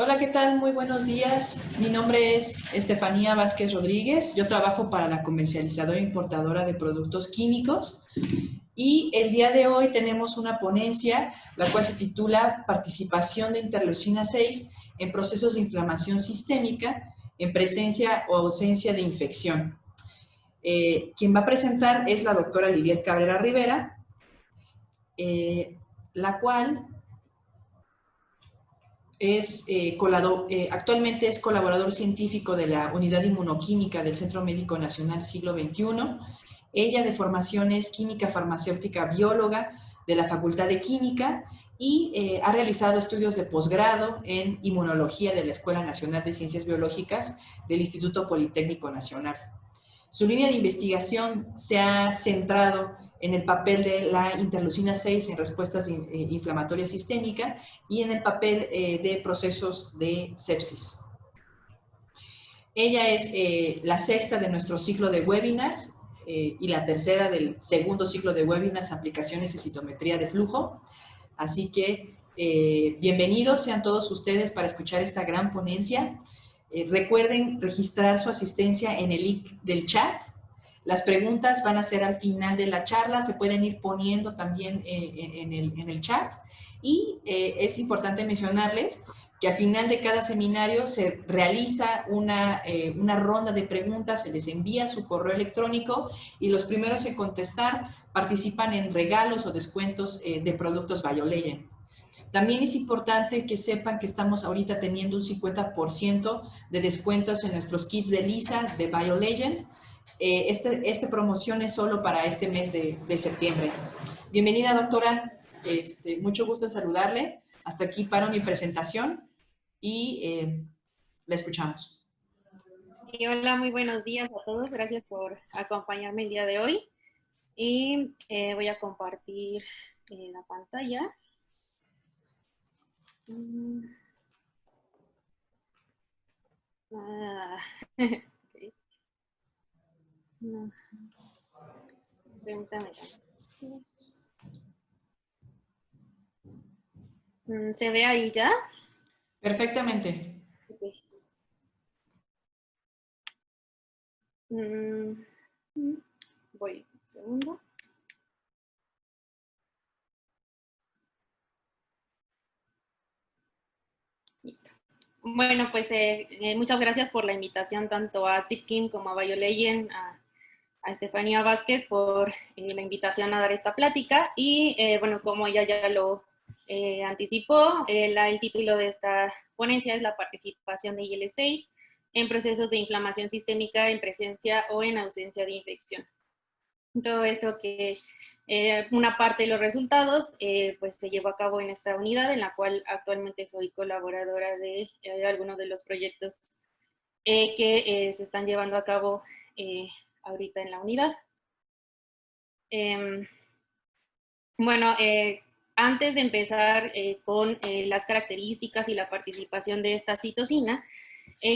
Hola, ¿qué tal? Muy buenos días. Mi nombre es Estefanía Vázquez Rodríguez. Yo trabajo para la comercializadora importadora de productos químicos y el día de hoy tenemos una ponencia, la cual se titula Participación de interleucina 6 en procesos de inflamación sistémica en presencia o ausencia de infección. Quien va a presentar es la doctora Lidiet Cabrera Rivera, la cual actualmente es colaborador científico de la Unidad Inmunoquímica del Centro Médico Nacional Siglo XXI. Ella de formación es química farmacéutica bióloga de la Facultad de Química y ha realizado estudios de posgrado en inmunología de la Escuela Nacional de Ciencias Biológicas del Instituto Politécnico Nacional. Su línea de investigación se ha centrado en el papel de la interleucina 6 en respuestas inflamatorias sistémicas y en el papel de procesos de sepsis. Ella es la sexta de nuestro ciclo de webinars y la tercera del segundo ciclo de webinars, aplicaciones de citometría de flujo. Así que bienvenidos sean todos ustedes para escuchar esta gran ponencia. Recuerden registrar su asistencia en el link del chat. Las preguntas van a ser al final de la charla, se pueden ir poniendo también en el chat. Y es importante mencionarles que al final de cada seminario se realiza una ronda de preguntas, se les envía su correo electrónico y los primeros en contestar participan en regalos o descuentos de productos BioLegend. También es importante que sepan que estamos ahorita teniendo un 50% de descuentos en nuestros kits de Lisa de BioLegend. Esta promoción es solo para este mes de septiembre. Bienvenida, doctora. Mucho gusto en saludarle. Hasta aquí paro mi presentación y la escuchamos. Hola, muy buenos días a todos. Gracias por acompañarme el día de hoy. Y voy a compartir la pantalla. Okay. No. Permítame. ¿Se ve ahí ya? Perfectamente. Okay. Voy un segundo. Listo. Bueno, pues muchas gracias por la invitación tanto a Zipkin como a BioLegend, a Estefanía Vázquez por la invitación a dar esta plática. Y bueno, como ella ya lo anticipó, el título de esta ponencia es la participación de IL-6 en procesos de inflamación sistémica en presencia o en ausencia de infección. Todo esto que una parte de los resultados pues se llevó a cabo en esta unidad, en la cual actualmente soy colaboradora de algunos de los proyectos que se están llevando a cabo ahorita en la unidad. Bueno, antes de empezar con las características y la participación de esta citocina,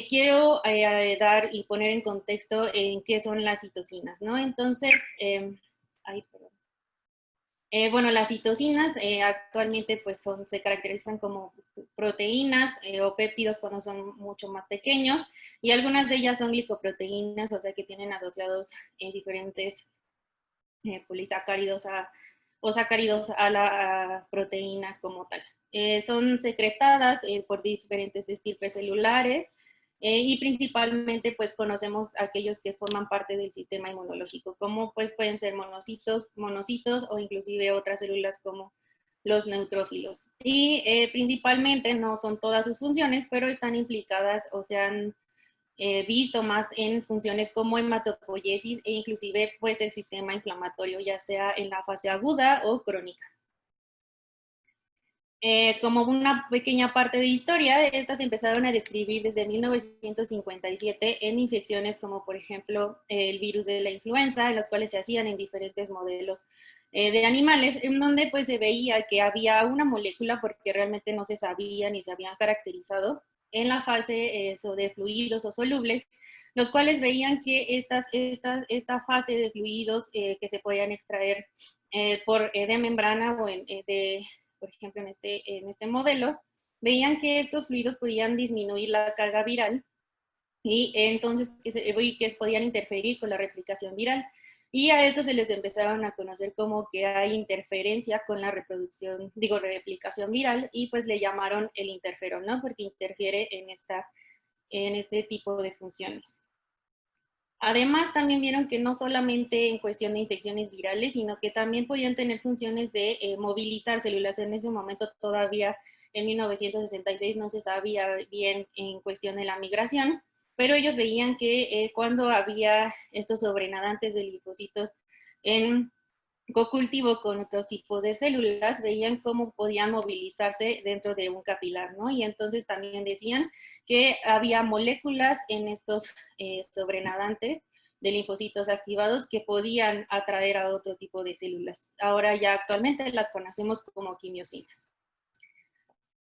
quiero dar y poner en contexto en qué son las citocinas, ¿no? Entonces, bueno, las citocinas actualmente pues se caracterizan como proteínas o péptidos cuando son mucho más pequeños, y algunas de ellas son glicoproteínas, o sea que tienen asociados diferentes polisacáridos o sacáridos a la proteína como tal. Son secretadas por diferentes estirpes celulares y principalmente pues conocemos aquellos que forman parte del sistema inmunológico, como pues pueden ser monocitos o inclusive otras células como los neutrófilos. Y principalmente no son todas sus funciones, pero están implicadas o se han visto más en funciones como hematopoiesis e inclusive pues el sistema inflamatorio, ya sea en la fase aguda o crónica. Como una pequeña parte de historia, estas se empezaron a describir desde 1957 en infecciones como por ejemplo el virus de la influenza, en las cuales se hacían en diferentes modelos de animales, en donde pues se veía que había una molécula, porque realmente no se sabía ni se habían caracterizado, en la fase de fluidos o solubles, los cuales veían que esta fase de fluidos que se podían extraer de membrana o por ejemplo en este modelo, veían que estos fluidos podían disminuir la carga viral y entonces que podían interferir con la replicación viral. Y a esto se les empezaron a conocer como que hay interferencia con la replicación viral, y pues le llamaron el interferón, ¿no? Porque interfiere en este tipo de funciones. Además, también vieron que no solamente en cuestión de infecciones virales, sino que también podían tener funciones de movilizar células. En ese momento todavía, en 1966, no se sabía bien en cuestión de la migración, pero ellos veían que cuando había estos sobrenadantes de linfocitos en cocultivo con otros tipos de células, veían cómo podían movilizarse dentro de un capilar, ¿no? Y entonces también decían que había moléculas en estos sobrenadantes de linfocitos activados que podían atraer a otro tipo de células. Ahora ya actualmente las conocemos como quimiosinas.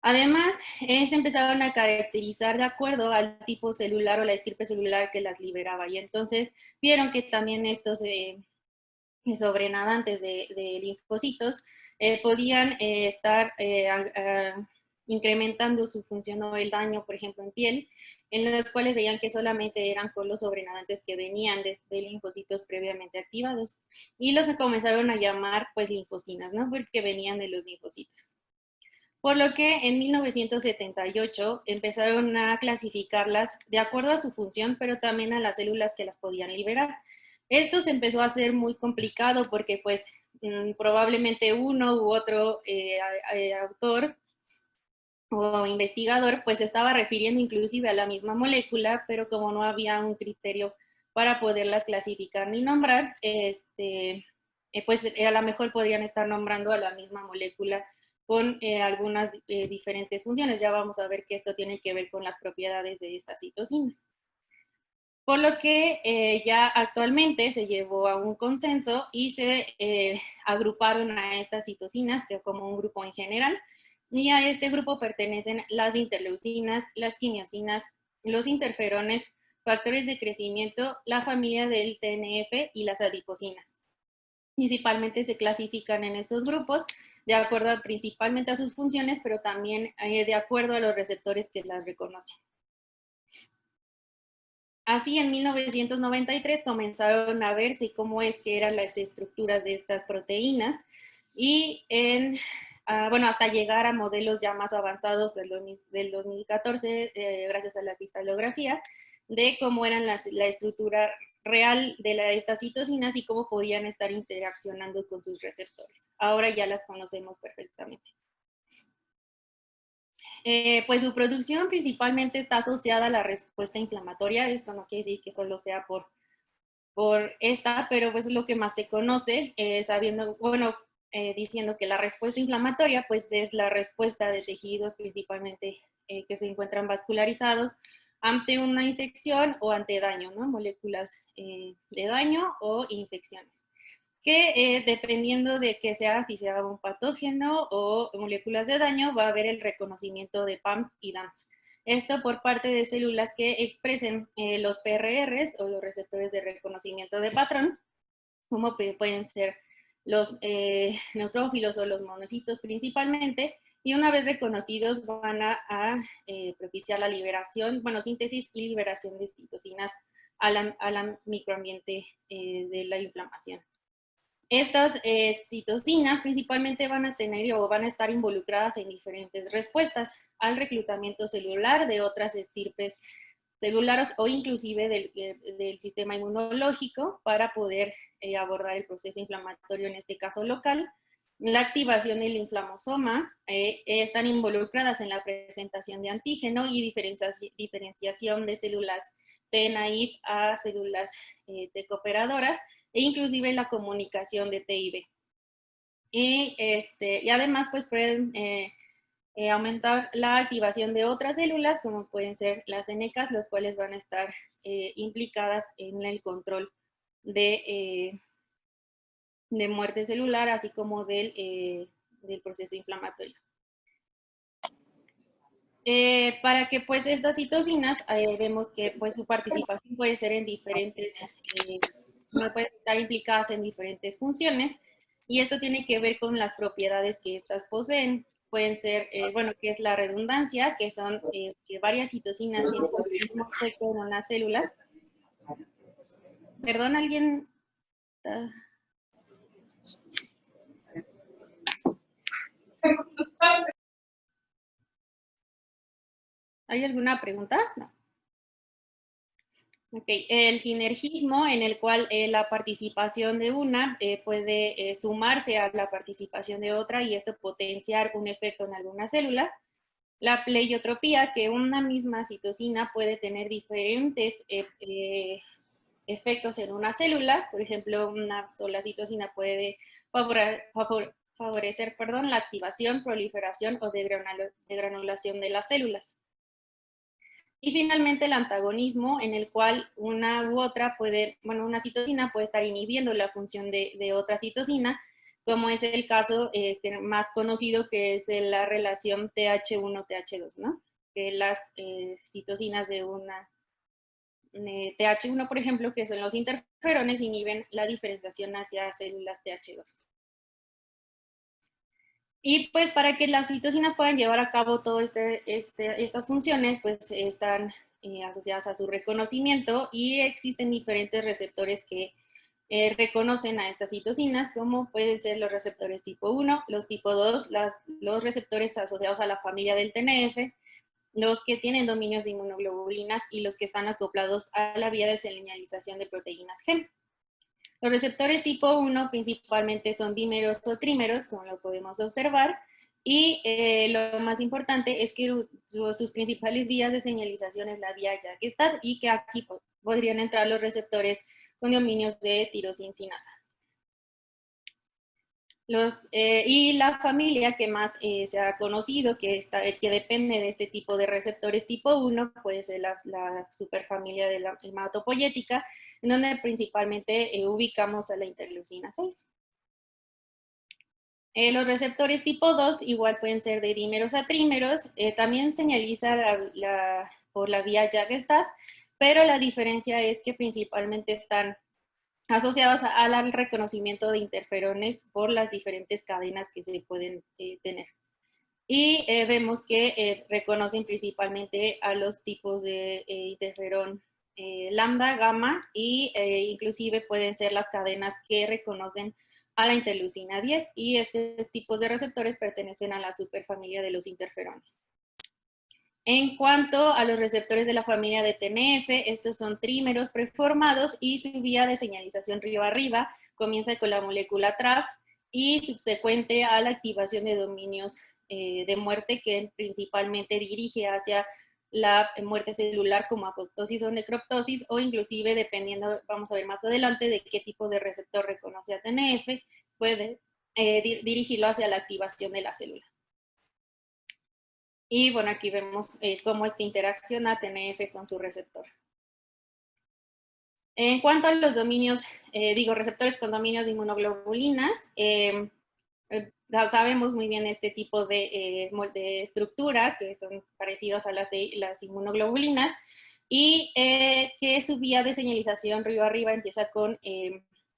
Además, se empezaron a caracterizar de acuerdo al tipo celular o la estirpe celular que las liberaba. Y entonces vieron que también estos sobrenadantes de linfocitos podían estar incrementando su función o el daño, por ejemplo, en piel, en los cuales veían que solamente eran con los sobrenadantes que venían de linfocitos previamente activados. Y los comenzaron a llamar, pues, linfocinas, ¿no? Porque venían de los linfocitos. Por lo que en 1978 empezaron a clasificarlas de acuerdo a su función, pero también a las células que las podían liberar. Esto se empezó a hacer muy complicado porque pues probablemente uno u otro autor o investigador pues estaba refiriendo inclusive a la misma molécula, pero como no había un criterio para poderlas clasificar ni nombrar, pues a lo mejor podrían estar nombrando a la misma molécula con algunas diferentes funciones. Ya vamos a ver que esto tiene que ver con las propiedades de estas citocinas. Por lo que ya actualmente se llevó a un consenso y se agruparon a estas citocinas que como un grupo en general, y a este grupo pertenecen las interleucinas, las quimiosinas, los interferones, factores de crecimiento, la familia del TNF y las adipocinas. Principalmente se clasifican en estos grupos de acuerdo principalmente a sus funciones, pero también de acuerdo a los receptores que las reconocen. Así, en 1993 comenzaron a verse cómo es que eran las estructuras de estas proteínas y bueno, hasta llegar a modelos ya más avanzados del 2014, gracias a la cristalografía, de cómo eran la estructura real de estas citocinas y cómo podían estar interaccionando con sus receptores. Ahora ya las conocemos perfectamente. Pues su producción principalmente está asociada a la respuesta inflamatoria. Esto no quiere decir que solo sea por esta, pero pues es lo que más se conoce, sabiendo, bueno, diciendo que la respuesta inflamatoria pues es la respuesta de tejidos principalmente que se encuentran vascularizados ante una infección o ante daño, ¿no? Moléculas de daño o infecciones, que dependiendo de qué sea, si sea un patógeno o moléculas de daño, va a haber el reconocimiento de PAMs y DAMs. Esto por parte de células que expresen los PRRs o los receptores de reconocimiento de patrón, como pueden ser los neutrófilos o los monocitos principalmente, y una vez reconocidos van a propiciar la liberación, bueno, síntesis y liberación de citocinas a la microambiente de la inflamación. Estas citocinas principalmente van a tener o van a estar involucradas en diferentes respuestas al reclutamiento celular de otras estirpes celulares o inclusive del sistema inmunológico para poder abordar el proceso inflamatorio, en este caso local. La activación del inflamosoma están involucradas en la presentación de antígeno y diferenciación de células T naïf a células T cooperadoras, e inclusive la comunicación de T y B. Y además pues pueden aumentar la activación de otras células, como pueden ser las NKs, las cuales van a estar implicadas en el control de muerte celular, así como del proceso inflamatorio. Para que pues estas citocinas vemos que pues su participación puede ser en diferentes, pueden estar implicadas en diferentes funciones, y esto tiene que ver con las propiedades que estas poseen. pueden ser, bueno, que es la redundancia, que son que varias citocinas tienen el mismo efecto en una célula. Perdón, ¿alguien? Ah, ¿hay alguna pregunta? No. Ok, el sinergismo en el cual la participación de una puede sumarse a la participación de otra y esto potenciar un efecto en alguna célula. La pleiotropía, que una misma citocina puede tener diferentes efectos en una célula. Por ejemplo, una sola citocina puede favorecer la activación, proliferación o degranulación de las células. Y finalmente el antagonismo, en el cual una u otra puede, bueno, una citocina puede estar inhibiendo la función de otra citocina, como es el caso más conocido, que es la relación TH1-TH2, ¿no? Que las citocinas de una TH1, por ejemplo, que son los interferones, inhiben la diferenciación hacia células TH2. Y pues para que las citocinas puedan llevar a cabo todas estas funciones, pues están asociadas a su reconocimiento y existen diferentes receptores que reconocen a estas citocinas, como pueden ser los receptores tipo 1, los tipo 2, los receptores asociados a la familia del TNF, los que tienen dominios de inmunoglobulinas y los que están acoplados a la vía de señalización de proteínas G. Los receptores tipo 1 principalmente son dímeros o trímeros, como lo podemos observar, y lo más importante es que sus principales vías de señalización es la vía Jagestad y que aquí podrían entrar los receptores con dominios de tirosincinasa. Y la familia que más se ha conocido, que depende de este tipo de receptores tipo 1, puede ser la superfamilia de la hematopoyética, en donde principalmente ubicamos a la interleucina 6. Los receptores tipo 2 igual pueden ser de dímeros a trímeros, también señaliza por la vía Jagestad, pero la diferencia es que principalmente están asociados al reconocimiento de interferones por las diferentes cadenas que se pueden tener. Y vemos que reconocen principalmente a los tipos de interferón lambda, gamma, y inclusive pueden ser las cadenas que reconocen a la interleucina 10, y estos tipos de receptores pertenecen a la superfamilia de los interferones. En cuanto a los receptores de la familia de TNF, estos son trímeros preformados y su vía de señalización río arriba comienza con la molécula TRAF y subsecuente a la activación de dominios de muerte que principalmente dirige hacia la muerte celular como apoptosis o necroptosis, o inclusive dependiendo, vamos a ver más adelante, de qué tipo de receptor reconoce a TNF, puede dirigirlo hacia la activación de la célula. Y bueno, aquí vemos cómo es que interacciona TNF con su receptor. En cuanto a los dominios, receptores con dominios de inmunoglobulinas, sabemos muy bien este tipo de estructura, que son parecidos a las de las inmunoglobulinas, y que su vía de señalización río arriba empieza con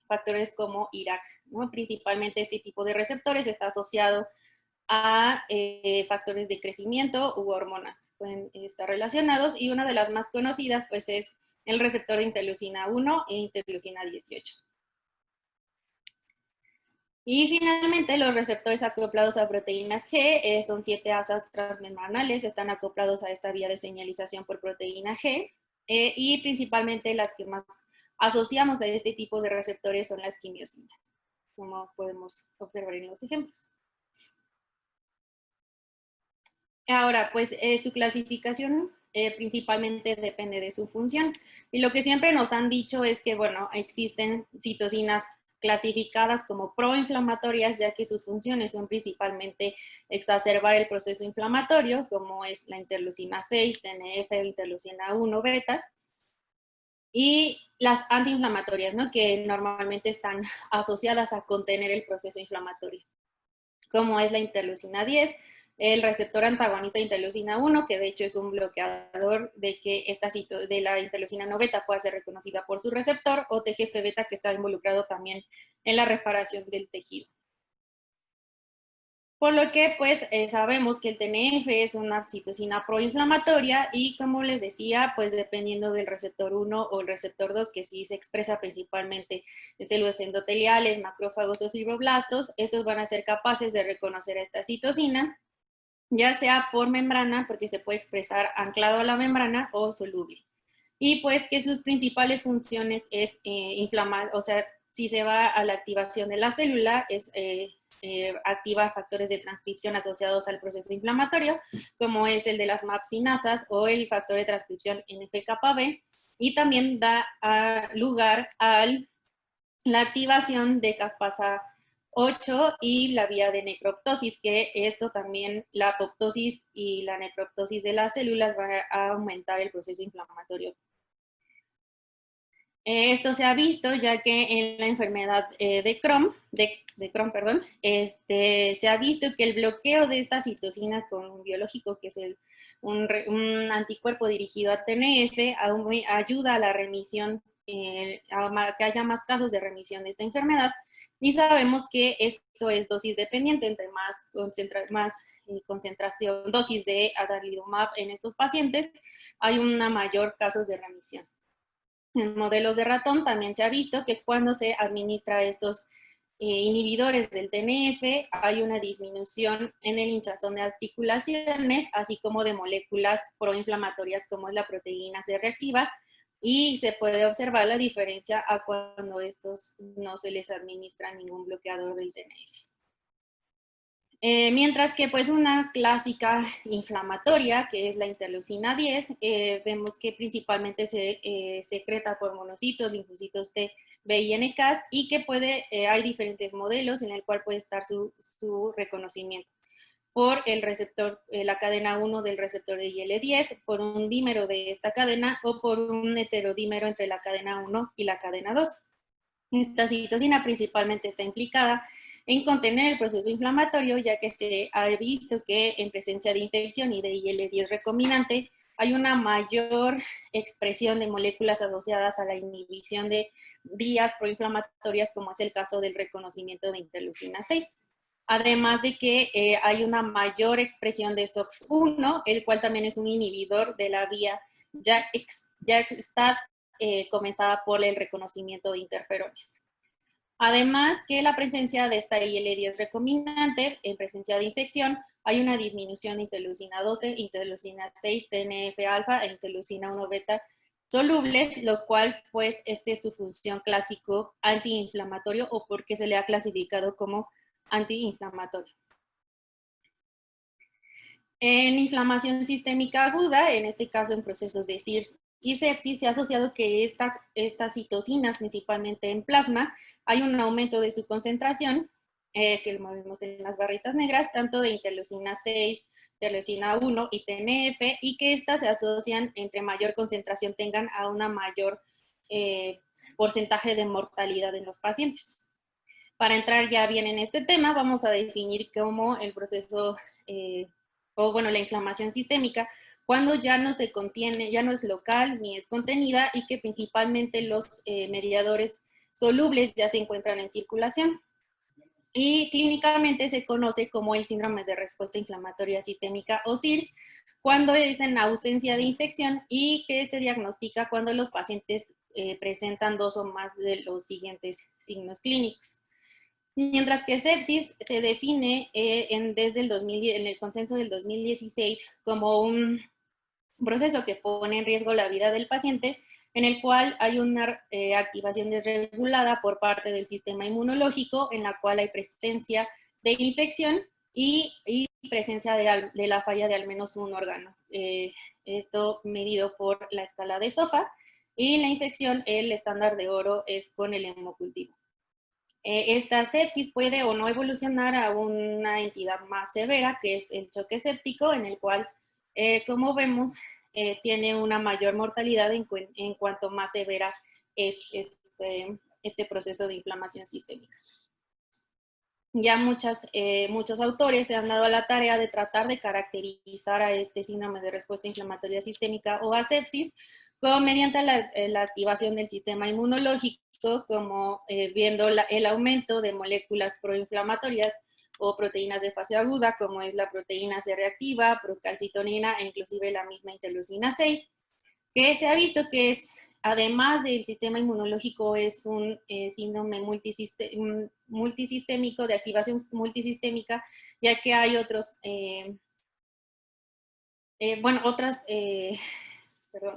factores como IRAC, ¿no? Principalmente este tipo de receptores está asociado a factores de crecimiento u hormonas. Pueden estar relacionados, y una de las más conocidas pues es el receptor de interleucina 1 e interleucina 18. Y finalmente los receptores acoplados a proteínas G son 7 asas transmembranales, están acoplados a esta vía de señalización por proteína G, y principalmente las que más asociamos a este tipo de receptores son las quimiosinas, como podemos observar en los ejemplos. Ahora, pues su clasificación principalmente depende de su función. Y lo que siempre nos han dicho es que, bueno, existen citocinas clasificadas como proinflamatorias, ya que sus funciones son principalmente exacerbar el proceso inflamatorio, como es la interleucina 6, TNF, interleucina 1, beta, y las antiinflamatorias, ¿no? Que normalmente están asociadas a contener el proceso inflamatorio, como es la interleucina 10, el receptor antagonista de interleucina 1, que de hecho es un bloqueador de que de la interleucina 9 beta pueda ser reconocida por su receptor, o TGF-beta, que está involucrado también en la reparación del tejido. Por lo que, pues, sabemos que el TNF es una citocina proinflamatoria y, como les decía, pues, dependiendo del receptor 1 o el receptor 2, que sí se expresa principalmente en células endoteliales, macrófagos o fibroblastos, estos van a ser capaces de reconocer a esta citocina, ya sea por membrana, porque se puede expresar anclado a la membrana o soluble. Y pues que sus principales funciones es inflamar, o sea, si se va a la activación de la célula, es activa factores de transcripción asociados al proceso inflamatorio, como es el de las MAP-cinasas o el factor de transcripción NF-κB, y también da lugar a la activación de caspasa 8 y la vía de necroptosis, que esto también, la apoptosis y la necroptosis de las células va a aumentar el proceso inflamatorio. Esto se ha visto ya que en la enfermedad de Crohn, perdón, se ha visto que el bloqueo de esta citocina con un biológico, que es un anticuerpo dirigido a TNF, ayuda a la remisión, a que haya más casos de remisión de esta enfermedad. Y sabemos que esto es dosis dependiente, entre más concentración, dosis de adalimumab en estos pacientes, hay una mayor casos de remisión. En modelos de ratón también se ha visto que cuando se administra estos inhibidores del TNF hay una disminución en el hinchazón de articulaciones, así como de moléculas proinflamatorias como es la proteína C reactiva, y se puede observar la diferencia a cuando estos no se les administra ningún bloqueador del TNF. Mientras que pues una clásica inflamatoria, que es la interleucina 10, vemos que principalmente se secreta por monocitos, linfocitos T, B y NK, y que hay diferentes modelos en el cual puede estar su reconocimiento por el receptor, la cadena 1 del receptor de IL-10, por un dímero de esta cadena o por un heterodímero entre la cadena 1 y la cadena 2. Esta citocina principalmente está implicada en contener el proceso inflamatorio, ya que se ha visto que en presencia de infección y de IL-10 recombinante hay una mayor expresión de moléculas asociadas a la inhibición de vías proinflamatorias, como es el caso del reconocimiento de interleucina 6. Además de que hay una mayor expresión de SOX1, el cual también es un inhibidor de la vía ya está comenzada por el reconocimiento de interferones. Además que la presencia de esta IL-10 recombinante, en presencia de infección, hay una disminución de interleucina 12, interleucina 6, TNF-alfa e interleucina 1-beta solubles, lo cual pues es su función clásico antiinflamatorio o porque se le ha clasificado como antiinflamatorio. En inflamación sistémica aguda, en este caso en procesos de CIRS y sepsis, se ha asociado que estas citocinas, principalmente en plasma, hay un aumento de su concentración, que lo vemos en las barritas negras, tanto de interleucina 6, interleucina 1 y TNF, y que estas se asocian, entre mayor concentración tengan, a una mayor porcentaje de mortalidad en los pacientes. Para entrar ya bien en este tema, vamos a definir cómo el proceso la inflamación sistémica, cuando ya no se contiene, ya no es local ni es contenida y que principalmente los mediadores solubles ya se encuentran en circulación. Y clínicamente se conoce como el síndrome de respuesta inflamatoria sistémica o SIRS, cuando es en ausencia de infección y que se diagnostica cuando los pacientes presentan 2 o más de los siguientes signos clínicos. Mientras que sepsis se define desde en el consenso del 2016 como un proceso que pone en riesgo la vida del paciente, en el cual hay una activación desregulada por parte del sistema inmunológico, en la cual hay presencia de infección y presencia de la falla de al menos un órgano. Esto medido por la escala de SOFA, y la infección, el estándar de oro es con el hemocultivo. Esta sepsis puede o no evolucionar a una entidad más severa, que es el choque séptico, en el cual, como vemos, tiene una mayor mortalidad en cuanto más severa es este proceso de inflamación sistémica. Ya muchos autores se han dado a la tarea de tratar de caracterizar a este síndrome de respuesta inflamatoria sistémica o a sepsis mediante la activación del sistema inmunológico, como viendo el aumento de moléculas proinflamatorias o proteínas de fase aguda, como es la proteína C reactiva, procalcitonina e inclusive la misma interleucina 6, que se ha visto que es, además del sistema inmunológico, es un síndrome multisistémico, de activación multisistémica, ya que hay otros,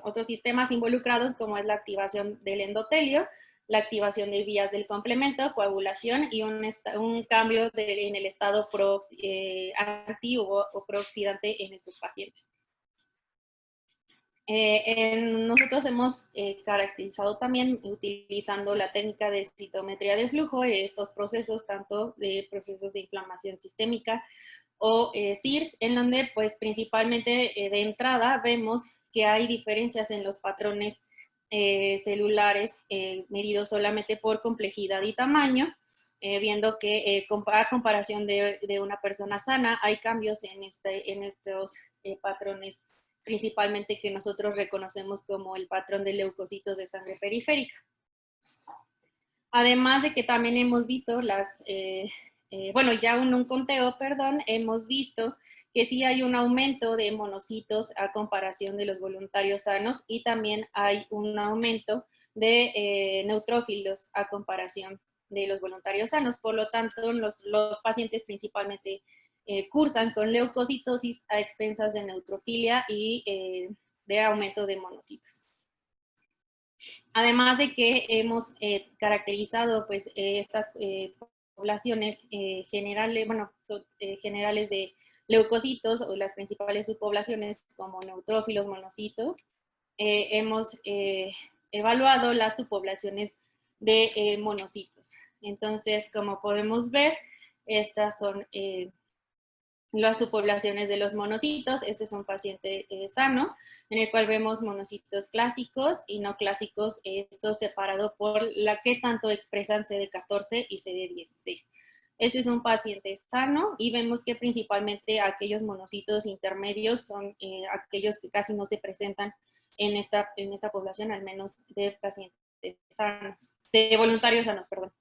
otros sistemas involucrados, como es la activación del endotelio, la activación de vías del complemento, coagulación y un cambio en el estado activo o prooxidante en estos pacientes. Nosotros hemos caracterizado también, utilizando la técnica de citometría de flujo, estos procesos, tanto de procesos de inflamación sistémica o CIRS, en donde pues principalmente de entrada vemos que hay diferencias en los patrones celulares medidos solamente por complejidad y tamaño, viendo que a comparación de una persona sana hay cambios en estos patrones, principalmente que nosotros reconocemos como el patrón de leucocitos de sangre periférica. Además de que también hemos visto un conteo, hemos visto que sí hay un aumento de monocitos a comparación de los voluntarios sanos y también hay un aumento de neutrófilos a comparación de los voluntarios sanos. Por lo tanto, los pacientes principalmente cursan con leucocitosis a expensas de neutrofilia y de aumento de monocitos. Además de que hemos caracterizado pues, estas poblaciones generales de leucocitos o las principales subpoblaciones como neutrófilos, monocitos, hemos evaluado las subpoblaciones de monocitos. Entonces, como podemos ver, estas son las subpoblaciones de los monocitos. Este es un paciente sano, en el cual vemos monocitos clásicos y no clásicos, esto separado por la que tanto expresan CD14 y CD16. Este es un paciente sano y vemos que principalmente aquellos monocitos intermedios son aquellos que casi no se presentan en esta población, al menos de pacientes sanos, de voluntarios sanos, perdón.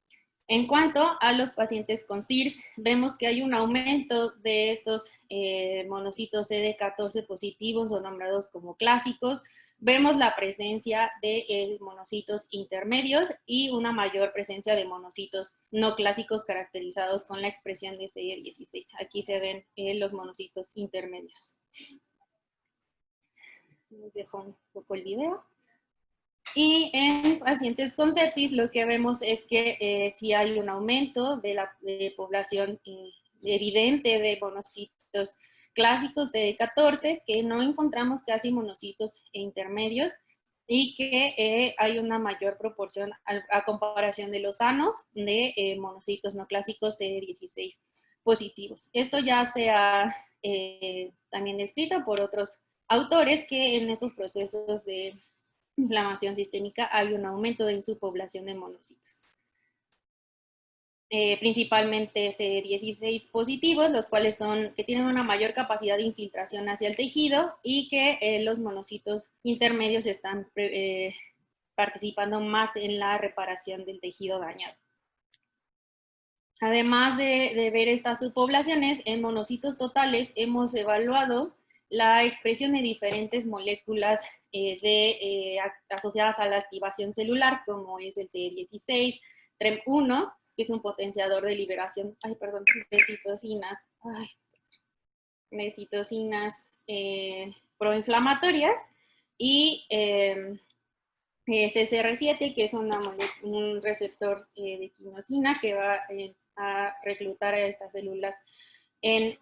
En cuanto a los pacientes con CIRS, vemos que hay un aumento de estos monocitos CD14 positivos o nombrados como clásicos. Vemos la presencia de monocitos intermedios y una mayor presencia de monocitos no clásicos caracterizados con la expresión de CD16. Aquí se ven los monocitos intermedios. Les dejo un poco el video. Y en pacientes con sepsis lo que vemos es que sí hay un aumento de la población evidente de monocitos clásicos de 14, que no encontramos casi monocitos intermedios y que hay una mayor proporción a comparación de los sanos de monocitos no clásicos CD16 positivos. Esto ya se ha también descrito por otros autores, que en estos procesos de inflamación sistémica hay un aumento en su población de monocitos. Principalmente CD16 positivos, los cuales que tienen una mayor capacidad de infiltración hacia el tejido y que los monocitos intermedios están participando más en la reparación del tejido dañado. Además de ver estas subpoblaciones, en monocitos totales hemos evaluado la expresión de diferentes moléculas asociadas a la activación celular, como es el CD16, TREM1, que es un potenciador de liberación, de citocinas proinflamatorias, y CCR7, que es un receptor de quinosina que va a reclutar a estas células en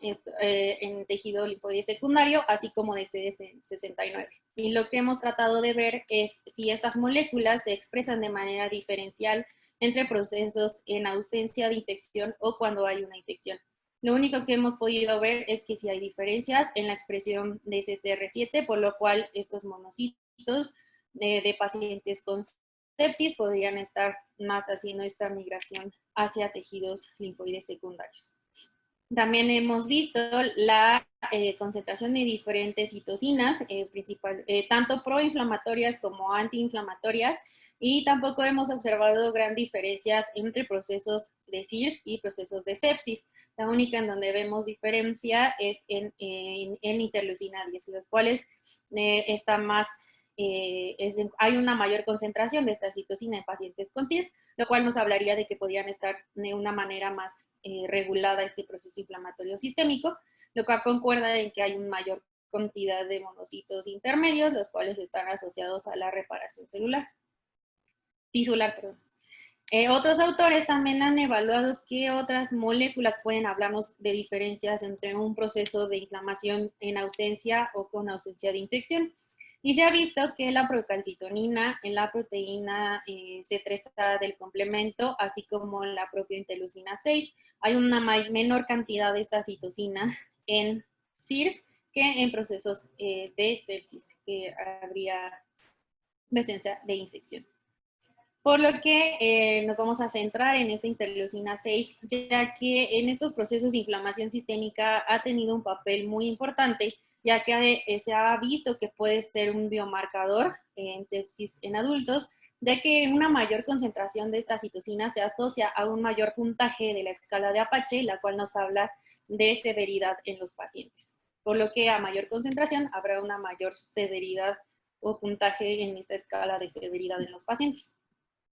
tejido linfoide secundario, así como de CD69. Y lo que hemos tratado de ver es si estas moléculas se expresan de manera diferencial entre procesos en ausencia de infección o cuando hay una infección. Lo único que hemos podido ver es que sí hay diferencias en la expresión de CCR7, por lo cual estos monocitos de pacientes con sepsis podrían estar más haciendo esta migración hacia tejidos linfoides secundarios. También hemos visto la concentración de diferentes citocinas, tanto proinflamatorias como antiinflamatorias, y tampoco hemos observado gran diferencias entre procesos de CIRS y procesos de sepsis. La única en donde vemos diferencia es en interleucina 10, los cuales está más, hay una mayor concentración de esta citocina en pacientes con CIRS, lo cual nos hablaría de que podrían estar de una manera más regulada este proceso inflamatorio sistémico, lo cual concuerda en que hay una mayor cantidad de monocitos intermedios, los cuales están asociados a la reparación tisular. Otros autores también han evaluado qué otras moléculas pueden hablarnos de diferencias entre un proceso de inflamación en ausencia o con ausencia de infección. Y se ha visto que la procalcitonina en la proteína C3A del complemento, así como en la propia interleucina 6, hay una menor cantidad de esta citocina en CIRS que en procesos de sepsis, que habría presencia de infección. Por lo que nos vamos a centrar en esta interleucina 6, ya que en estos procesos de inflamación sistémica ha tenido un papel muy importante, ya que se ha visto que puede ser un biomarcador en sepsis en adultos, ya que una mayor concentración de esta citocina se asocia a un mayor puntaje de la escala de Apache, la cual nos habla de severidad en los pacientes. Por lo que a mayor concentración habrá una mayor severidad o puntaje en esta escala de severidad en los pacientes.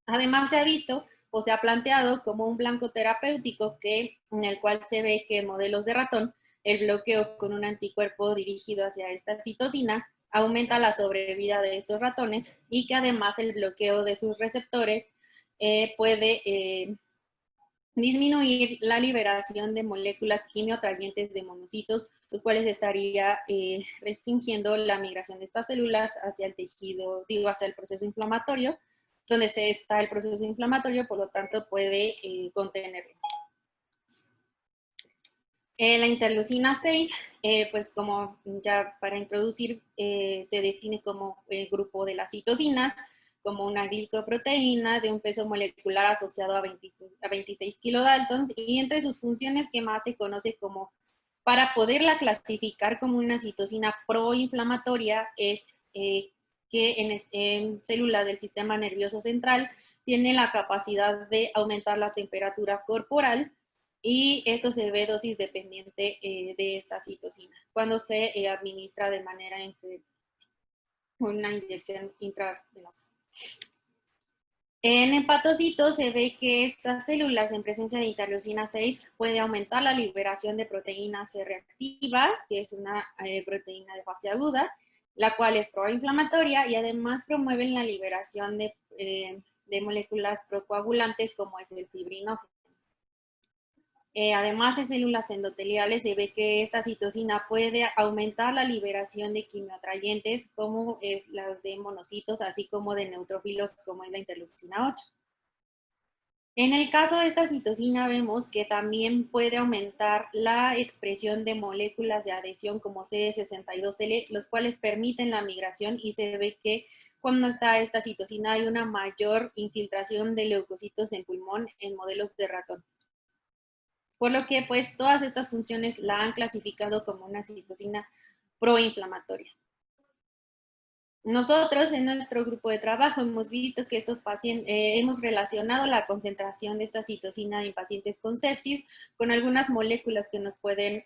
Además, se ha visto o se ha planteado como un blanco terapéutico en el cual se ve que en modelos de ratón, el bloqueo con un anticuerpo dirigido hacia esta citocina aumenta la sobrevida de estos ratones y que además el bloqueo de sus receptores puede disminuir la liberación de moléculas quimioatrayentes de monocitos, los cuales estaría restringiendo la migración de estas células hacia el tejido, hacia el proceso inflamatorio, donde está el proceso inflamatorio, por lo tanto puede contenerlo. La interleucina 6, pues como ya para introducir, se define como el grupo de las citocinas, como una glicoproteína de un peso molecular asociado a 26 kilodaltons, y entre sus funciones que más se conoce como, para poderla clasificar como una citocina proinflamatoria, es que en células del sistema nervioso central tiene la capacidad de aumentar la temperatura corporal, y esto se ve dosis dependiente de esta citocina cuando se administra de manera entre una inyección intravenosa. En hepatocitos se ve que estas células en presencia de interleucina 6 puede aumentar la liberación de proteína C reactiva, que es una proteína de fase aguda, la cual es proinflamatoria, y además promueven la liberación de moléculas procoagulantes como es el fibrinógeno. Además de células endoteliales, se ve que esta citocina puede aumentar la liberación de quimioatrayentes como es las de monocitos, así como de neutrófilos como es la interleucina 8. En el caso de esta citocina vemos que también puede aumentar la expresión de moléculas de adhesión como CD62L, los cuales permiten la migración, y se ve que cuando está esta citocina hay una mayor infiltración de leucocitos en pulmón en modelos de ratón. Por lo que pues todas estas funciones la han clasificado como una citocina proinflamatoria. Nosotros en nuestro grupo de trabajo hemos visto que estos pacientes, hemos relacionado la concentración de esta citocina en pacientes con sepsis con algunas moléculas que nos pueden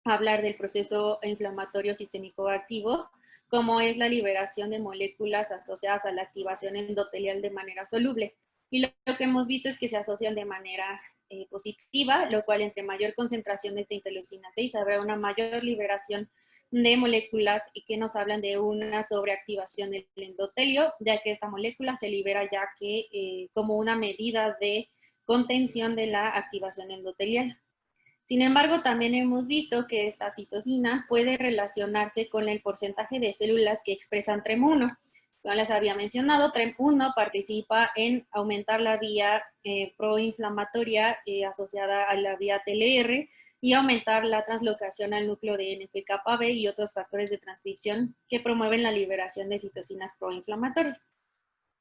hablar del proceso inflamatorio sistémico activo, como es la liberación de moléculas asociadas a la activación endotelial de manera soluble. Y lo que hemos visto es que se asocian de manera positiva, lo cual entre mayor concentración de esta interleucina 6 habrá una mayor liberación de moléculas y que nos hablan de una sobreactivación del endotelio, ya que esta molécula se libera ya que como una medida de contención de la activación endotelial. Sin embargo, también hemos visto que esta citocina puede relacionarse con el porcentaje de células que expresan TREM1. Como les había mencionado, TREM1 participa en aumentar la vía proinflamatoria asociada a la vía TLR y aumentar la translocación al núcleo de NF-κB y otros factores de transcripción que promueven la liberación de citocinas proinflamatorias.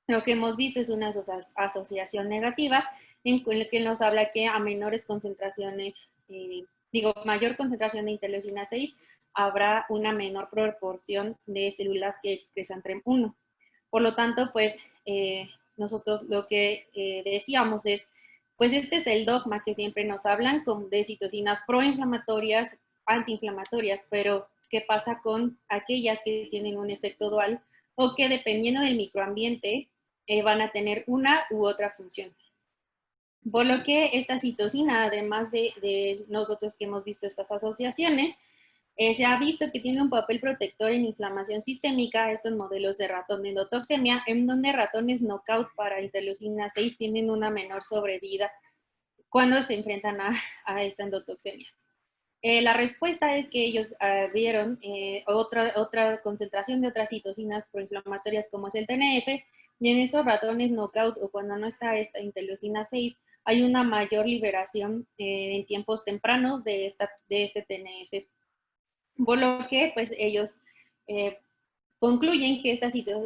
lo que hemos visto es una asociación negativa en la que nos habla que a menores concentraciones, mayor concentración de interleucina 6, habrá una menor proporción de células que expresan TREM1. Por lo tanto, pues nosotros lo que decíamos es, pues este es el dogma que siempre nos hablan de citocinas proinflamatorias, antiinflamatorias, pero ¿qué pasa con aquellas que tienen un efecto dual o que dependiendo del microambiente van a tener una u otra función? Por lo que esta citocina, además de nosotros que hemos visto estas asociaciones, se ha visto que tiene un papel protector en inflamación sistémica, estos modelos de ratón de endotoxemia, en donde ratones knockout para interleucina 6 tienen una menor sobrevida cuando se enfrentan a esta endotoxemia. La respuesta es que ellos vieron otra concentración de otras citocinas proinflamatorias como es el TNF, y en estos ratones knockout o cuando no está esta interleucina 6, hay una mayor liberación en tiempos tempranos de este TNF. Por lo que pues ellos concluyen que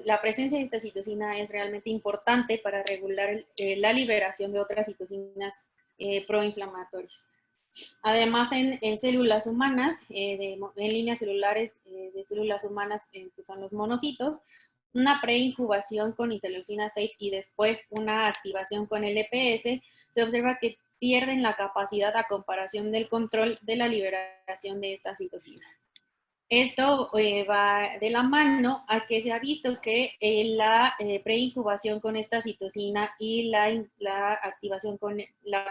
la presencia de esta citocina es realmente importante para regular la liberación de otras citocinas proinflamatorias. Además, en células humanas, en líneas celulares de células humanas, que son los monocitos, una preincubación con interleucina 6 y después una activación con el EPS, se observa que pierden la capacidad a comparación del control de la liberación de esta citocina. Esto va de la mano a que se ha visto que la preincubación con esta citocina y la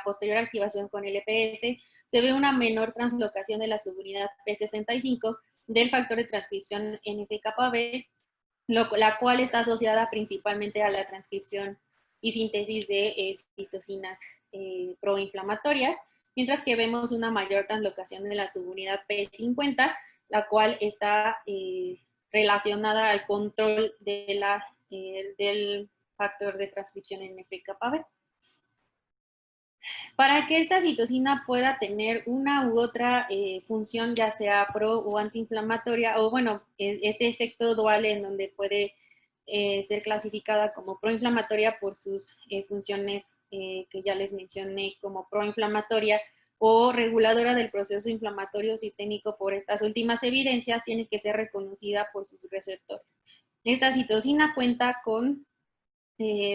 posterior activación con el EPS se ve una menor translocación de la subunidad P65 del factor de transcripción NF-κB, la cual está asociada principalmente a la transcripción y síntesis de citocinas proinflamatorias, mientras que vemos una mayor translocación de la subunidad P50, la cual está relacionada al control del factor de transcripción NF-κB. Para que esta citocina pueda tener una u otra función, ya sea pro o antiinflamatoria, o bueno, este efecto dual en donde puede ser clasificada como proinflamatoria por sus funciones que ya les mencioné como proinflamatoria o reguladora del proceso inflamatorio sistémico por estas últimas evidencias, tiene que ser reconocida por sus receptores. Esta citocina cuenta con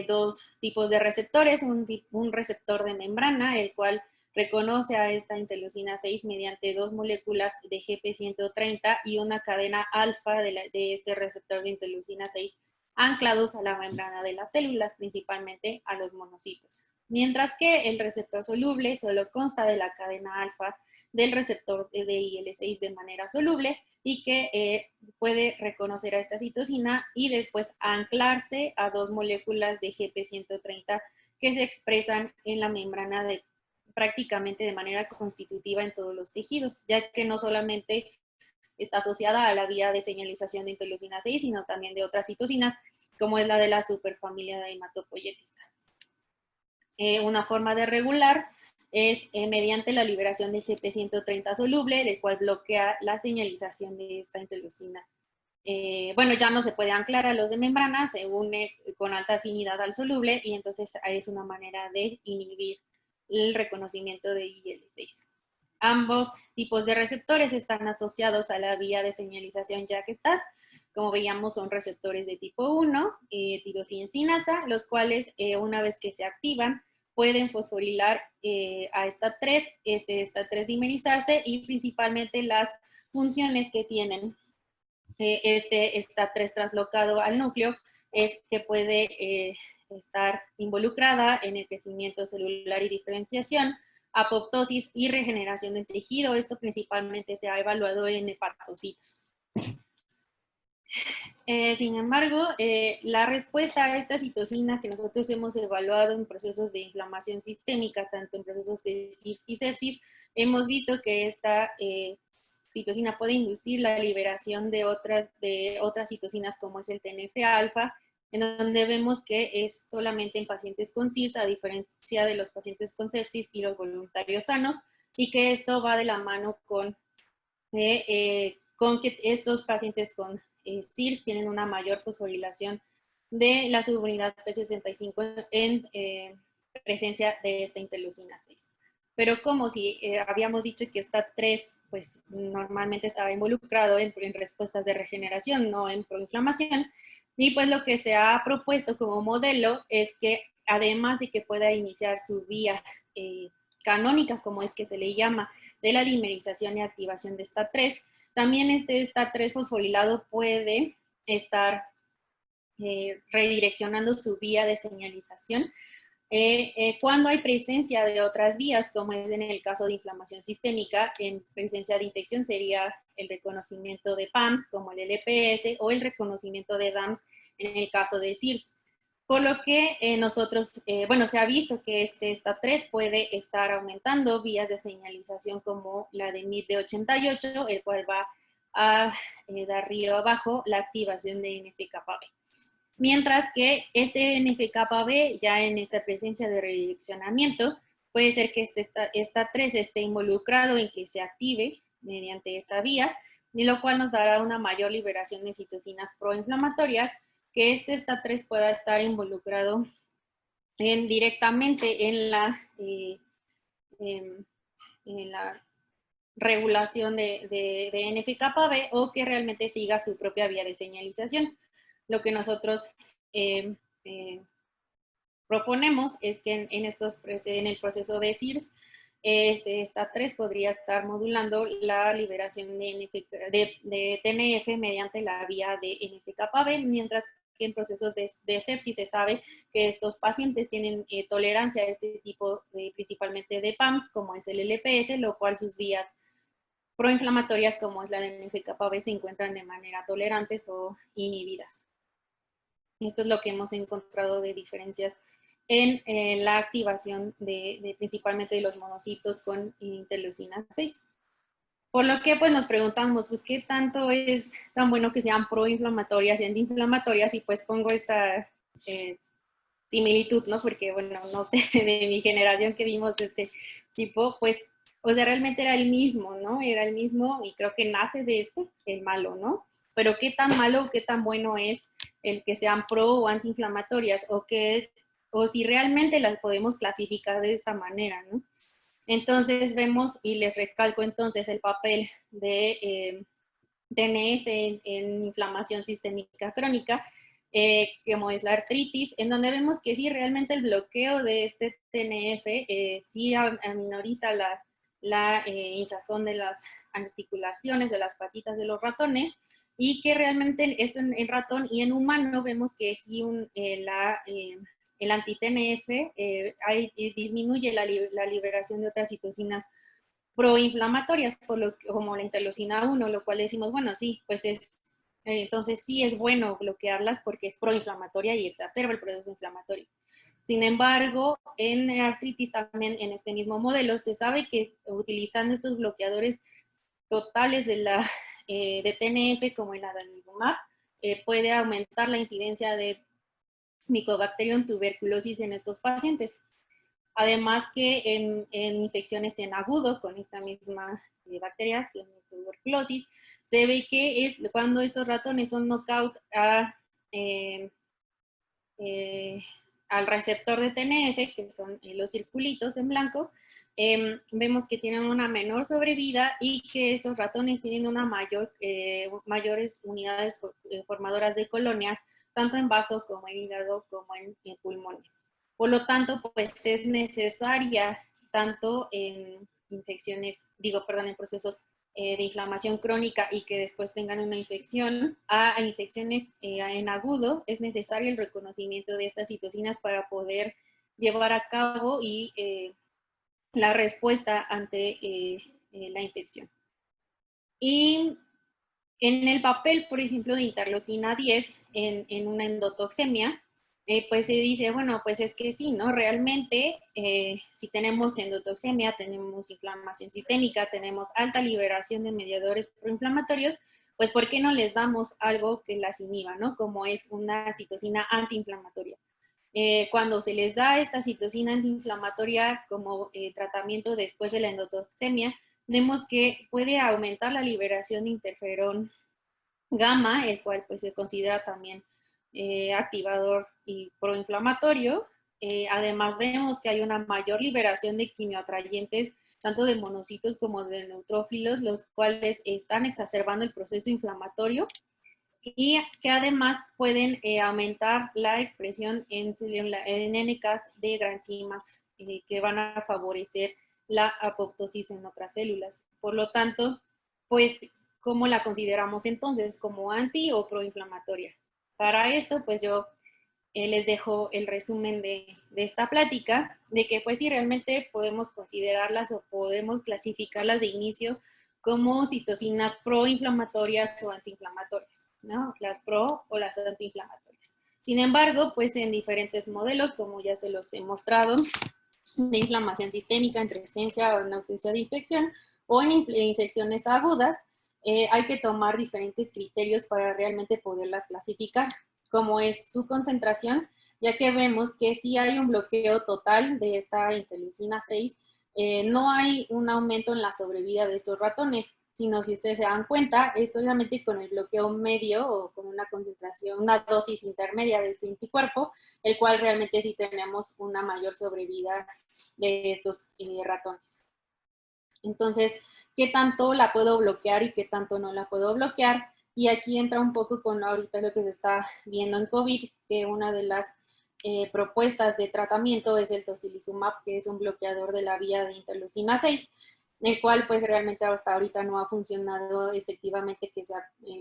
dos tipos de receptores, un receptor de membrana, el cual reconoce a esta interleucina 6 mediante dos moléculas de GP130 y una cadena alfa de este receptor de interleucina 6 anclados a la membrana de las células, principalmente a los monocitos. Mientras que el receptor soluble solo consta de la cadena alfa del receptor de IL-6 de manera soluble y que puede reconocer a esta citocina y después anclarse a dos moléculas de GP130 que se expresan en la membrana prácticamente de manera constitutiva en todos los tejidos, ya que no solamente está asociada a la vía de señalización de interleucina 6, sino también de otras citocinas, como es la de la superfamilia de hematopoietica. Una forma de regular es mediante la liberación de GP130 soluble, el cual bloquea la señalización de esta interleucina. Bueno, ya no se puede anclar a los de membrana, se une con alta afinidad al soluble y entonces es una manera de inhibir el reconocimiento de IL-6. Ambos tipos de receptores están asociados a la vía de señalización JAK-STAT. Como veíamos, son receptores de tipo 1, tirosiencinasa, los cuales una vez que se activan, pueden fosforilar a STAT3, STAT3 dimerizarse y principalmente las funciones que tienen STAT3 traslocado al núcleo es que puede estar involucrada en el crecimiento celular y diferenciación, apoptosis y regeneración del tejido. Esto principalmente se ha evaluado en hepatocitos. Sin embargo, la respuesta a esta citocina que nosotros hemos evaluado en procesos de inflamación sistémica, tanto en procesos de CIRS y sepsis, hemos visto que esta citocina puede inducir la liberación de otras citocinas como es el TNF-alfa, en donde vemos que es solamente en pacientes con CIRS, a diferencia de los pacientes con sepsis y los voluntarios sanos, y que esto va de la mano con que estos pacientes con CIRS tienen una mayor fosforilación de la subunidad P65 en presencia de esta interleucina 6. Pero como si habíamos dicho que STAT3 pues normalmente estaba involucrado en respuestas de regeneración, no en proinflamación, y pues lo que se ha propuesto como modelo es que además de que pueda iniciar su vía canónica, como es que se le llama, de la dimerización y activación de STAT3, también este STAT3 fosforilado puede estar redireccionando su vía de señalización cuando hay presencia de otras vías, como es en el caso de inflamación sistémica, en presencia de infección sería el reconocimiento de PAMS, como el LPS, o el reconocimiento de DAMS en el caso de SIRS. Por lo que nosotros, bueno, se ha visto que este STAT3 puede estar aumentando vías de señalización como la de MIP de 88, el cual va a dar río abajo la activación de NF-κB. Mientras que este NF-κB, ya en esta presencia de redireccionamiento, puede ser que este STAT3 esté involucrado en que se active mediante esta vía, y lo cual nos dará una mayor liberación de citocinas proinflamatorias, que este STAT3 pueda estar involucrado directamente en la regulación de NF-κB, o que realmente siga su propia vía de señalización. Lo que nosotros proponemos es que en el proceso de SIRS, STAT3 podría estar modulando la liberación de TNF mediante la vía de NF-κB, mientras que en procesos de sepsis se sabe que estos pacientes tienen tolerancia a este tipo, principalmente de PAMS, como es el LPS, lo cual sus vías proinflamatorias, como es la de NF-κB, se encuentran de manera tolerantes o inhibidas. Esto es lo que hemos encontrado de diferencias en la activación principalmente de los monocitos con interleucina 6. Por lo que pues nos preguntamos, pues qué tanto es tan bueno que sean proinflamatorias y antiinflamatorias, y pues pongo esta similitud, ¿no? Porque bueno, no sé, de mi generación que vimos de este tipo, pues, o sea, realmente era el mismo, ¿no? Era el mismo, y creo que nace de el malo, ¿no? Pero qué tan malo o qué tan bueno es el que sean pro o antiinflamatorias, o si realmente las podemos clasificar de esta manera, ¿no? Entonces vemos, y les recalco entonces el papel de TNF en inflamación sistémica crónica, como es la artritis, en donde vemos que sí, realmente el bloqueo de este TNF sí aminoriza la hinchazón de las articulaciones, de las patitas de los ratones, y que realmente esto en ratón y en humano vemos que sí el anti-TNF disminuye la liberación de otras citocinas proinflamatorias, como la interleucina 1, lo cual decimos, bueno, sí, pues entonces sí es bueno bloquearlas porque es proinflamatoria y exacerba el proceso inflamatorio. Sin embargo, en artritis también, en este mismo modelo, se sabe que utilizando estos bloqueadores totales de TNF, como el adalimumab, puede aumentar la incidencia de Mycobacterium tuberculosis en estos pacientes. Además que en infecciones en agudo con esta misma bacteria, que es la tuberculosis, se ve que es cuando estos ratones son knockout al receptor de TNF, que son los circulitos en blanco, vemos que tienen una menor sobrevida y que estos ratones tienen una mayores unidades formadoras de colonias, tanto en vaso como en hígado como en pulmones. Por lo tanto, pues es necesaria tanto en en procesos de inflamación crónica y que después tengan una infección, a infecciones en agudo, es necesario el reconocimiento de estas citocinas para poder llevar a cabo la respuesta ante la infección. Y en el papel, por ejemplo, de interleucina 10 en una endotoxemia, pues se dice, bueno, pues es que sí, ¿no? Realmente, si tenemos endotoxemia, tenemos inflamación sistémica, tenemos alta liberación de mediadores proinflamatorios, pues ¿por qué no les damos algo que las inhiba, ¿no? Como es una citocina antiinflamatoria. Cuando se les da esta citocina antiinflamatoria como tratamiento después de la endotoxemia, vemos que puede aumentar la liberación de interferón gamma, el cual pues se considera también activador y proinflamatorio. Además vemos que hay una mayor liberación de quimioatrayentes, tanto de monocitos como de neutrófilos, los cuales están exacerbando el proceso inflamatorio y que además pueden aumentar la expresión en NKs de granzimas que van a favorecer la apoptosis en otras células. Por lo tanto, pues, ¿cómo la consideramos entonces? ¿Como anti o proinflamatoria? Para esto, pues yo les dejo el resumen de esta plática, de que pues sí, realmente podemos considerarlas o podemos clasificarlas de inicio como citocinas proinflamatorias o antiinflamatorias, ¿no? Las pro o las antiinflamatorias. Sin embargo, pues en diferentes modelos, como ya se los he mostrado, de inflamación sistémica en presencia o en ausencia de infección o en infecciones agudas, hay que tomar diferentes criterios para realmente poderlas clasificar, como es su concentración, ya que vemos que si hay un bloqueo total de esta interleucina 6, no hay un aumento en la sobrevida de estos ratones, sino si ustedes se dan cuenta, es solamente con el bloqueo medio o con una concentración, una dosis intermedia de este anticuerpo, el cual realmente sí tenemos una mayor sobrevida de estos ratones. Entonces, ¿qué tanto la puedo bloquear y qué tanto no la puedo bloquear? Y aquí entra un poco con ahorita lo que se está viendo en COVID, que una de las propuestas de tratamiento es el tocilizumab, que es un bloqueador de la vía de interleucina 6, el cual pues realmente hasta ahorita no ha funcionado efectivamente, que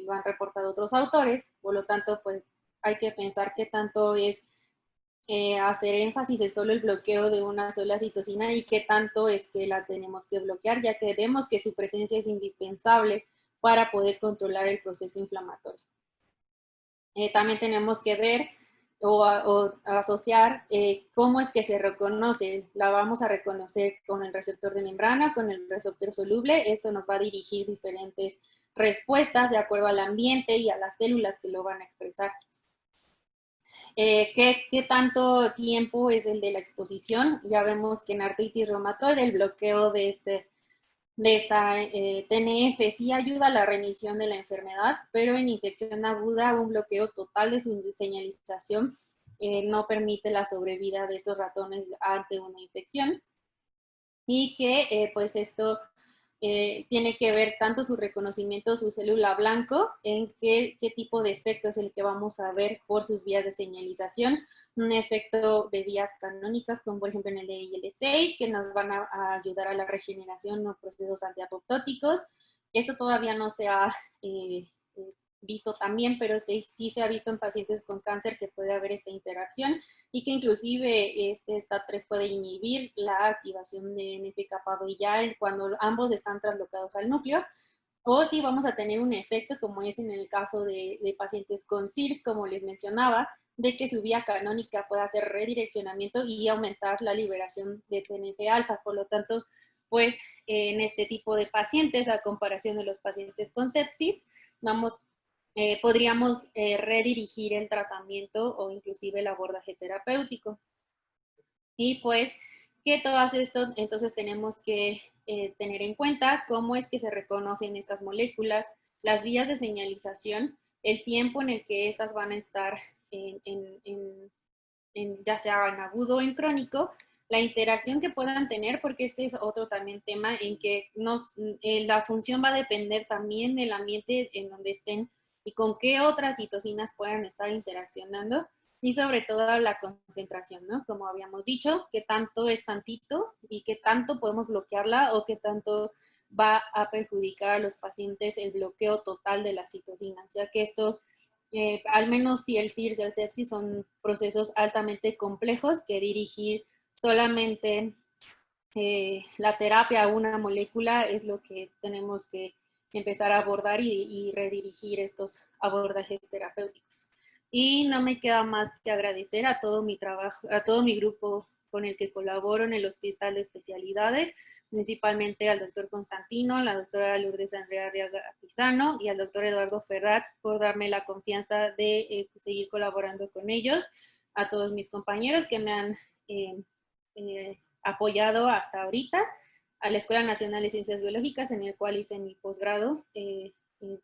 lo han reportado otros autores. Por lo tanto, pues hay que pensar qué tanto es hacer énfasis en solo el bloqueo de una sola citocina y qué tanto es que la tenemos que bloquear, ya que vemos que su presencia es indispensable para poder controlar el proceso inflamatorio. También tenemos que ver o asociar cómo es que se reconoce. La vamos a reconocer con el receptor de membrana, con el receptor soluble. Esto nos va a dirigir diferentes respuestas de acuerdo al ambiente y a las células que lo van a expresar. ¿Qué tanto tiempo es el de la exposición? Ya vemos que en artritis reumatoide el bloqueo de esta TNF sí ayuda a la remisión de la enfermedad, pero en infección aguda un bloqueo total de su señalización no permite la sobrevida de estos ratones ante una infección, y que pues esto tiene que ver tanto su reconocimiento, su célula blanco, en qué tipo de efecto es el que vamos a ver por sus vías de señalización. Un efecto de vías canónicas, como por ejemplo en el de IL-6, que nos van a ayudar a la regeneración o procesos antiapoptóticos. Esto todavía no se ha visto también, pero sí se ha visto en pacientes con cáncer que puede haber esta interacción y que inclusive STAT3 puede inhibir la activación de NF-κB cuando ambos están traslocados al núcleo, o si vamos a tener un efecto como es en el caso de pacientes con CIRS, como les mencionaba, de que su vía canónica pueda hacer redireccionamiento y aumentar la liberación de TNF-alfa. Por lo tanto, pues en este tipo de pacientes, a comparación de los pacientes con sepsis, podríamos redirigir el tratamiento o inclusive el abordaje terapéutico. Y pues que todas esto, entonces tenemos que tener en cuenta cómo es que se reconocen estas moléculas, las vías de señalización, el tiempo en el que estas van a estar ya sea en agudo o en crónico, la interacción que puedan tener, porque este es otro también tema en que la función va a depender también del ambiente en donde estén y con qué otras citocinas puedan estar interaccionando, y sobre todo la concentración, ¿no? Como habíamos dicho, qué tanto es tantito y qué tanto podemos bloquearla o qué tanto va a perjudicar a los pacientes el bloqueo total de las citocinas, ya que esto, al menos si el CIRS y el sepsis son procesos altamente complejos, que dirigir solamente la terapia a una molécula es lo que tenemos que empezar a abordar y redirigir estos abordajes terapéuticos. Y no me queda más que agradecer a todo mi trabajo, a todo mi grupo con el que colaboro en el Hospital de Especialidades, principalmente al doctor Constantino, la doctora Lourdes Andrea Arriaga Pizano y al doctor Eduardo Ferrat por darme la confianza de seguir colaborando con ellos, a todos mis compañeros que me han apoyado hasta ahorita, a la Escuela Nacional de Ciencias Biológicas, en el cual hice mi posgrado,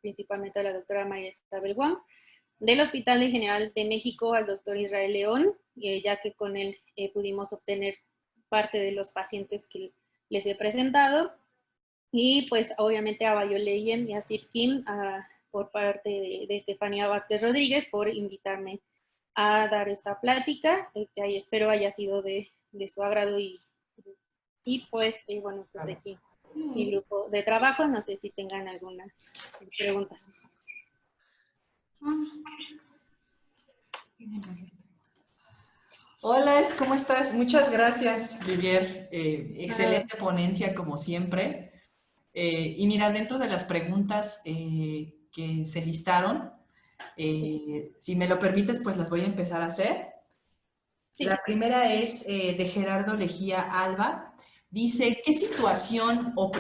principalmente a la doctora María Isabel Wang, del Hospital General de México al doctor Israel León, ya que con él pudimos obtener parte de los pacientes que les he presentado. Y pues obviamente a BioLegend y a Sip Kim por parte de Estefanía Vázquez Rodríguez por invitarme a dar esta plática, que ahí espero haya sido de su agrado y pues, bueno, pues aquí mi grupo de trabajo, no sé si tengan algunas preguntas. Hola, ¿cómo estás? Muchas gracias, Vivier. Excelente ponencia, como siempre. Y mira, dentro de las preguntas que se listaron, si me lo permites, pues las voy a empezar a hacer. Sí. La primera es de Gerardo Lejía Alba. Dice, ¿qué situación o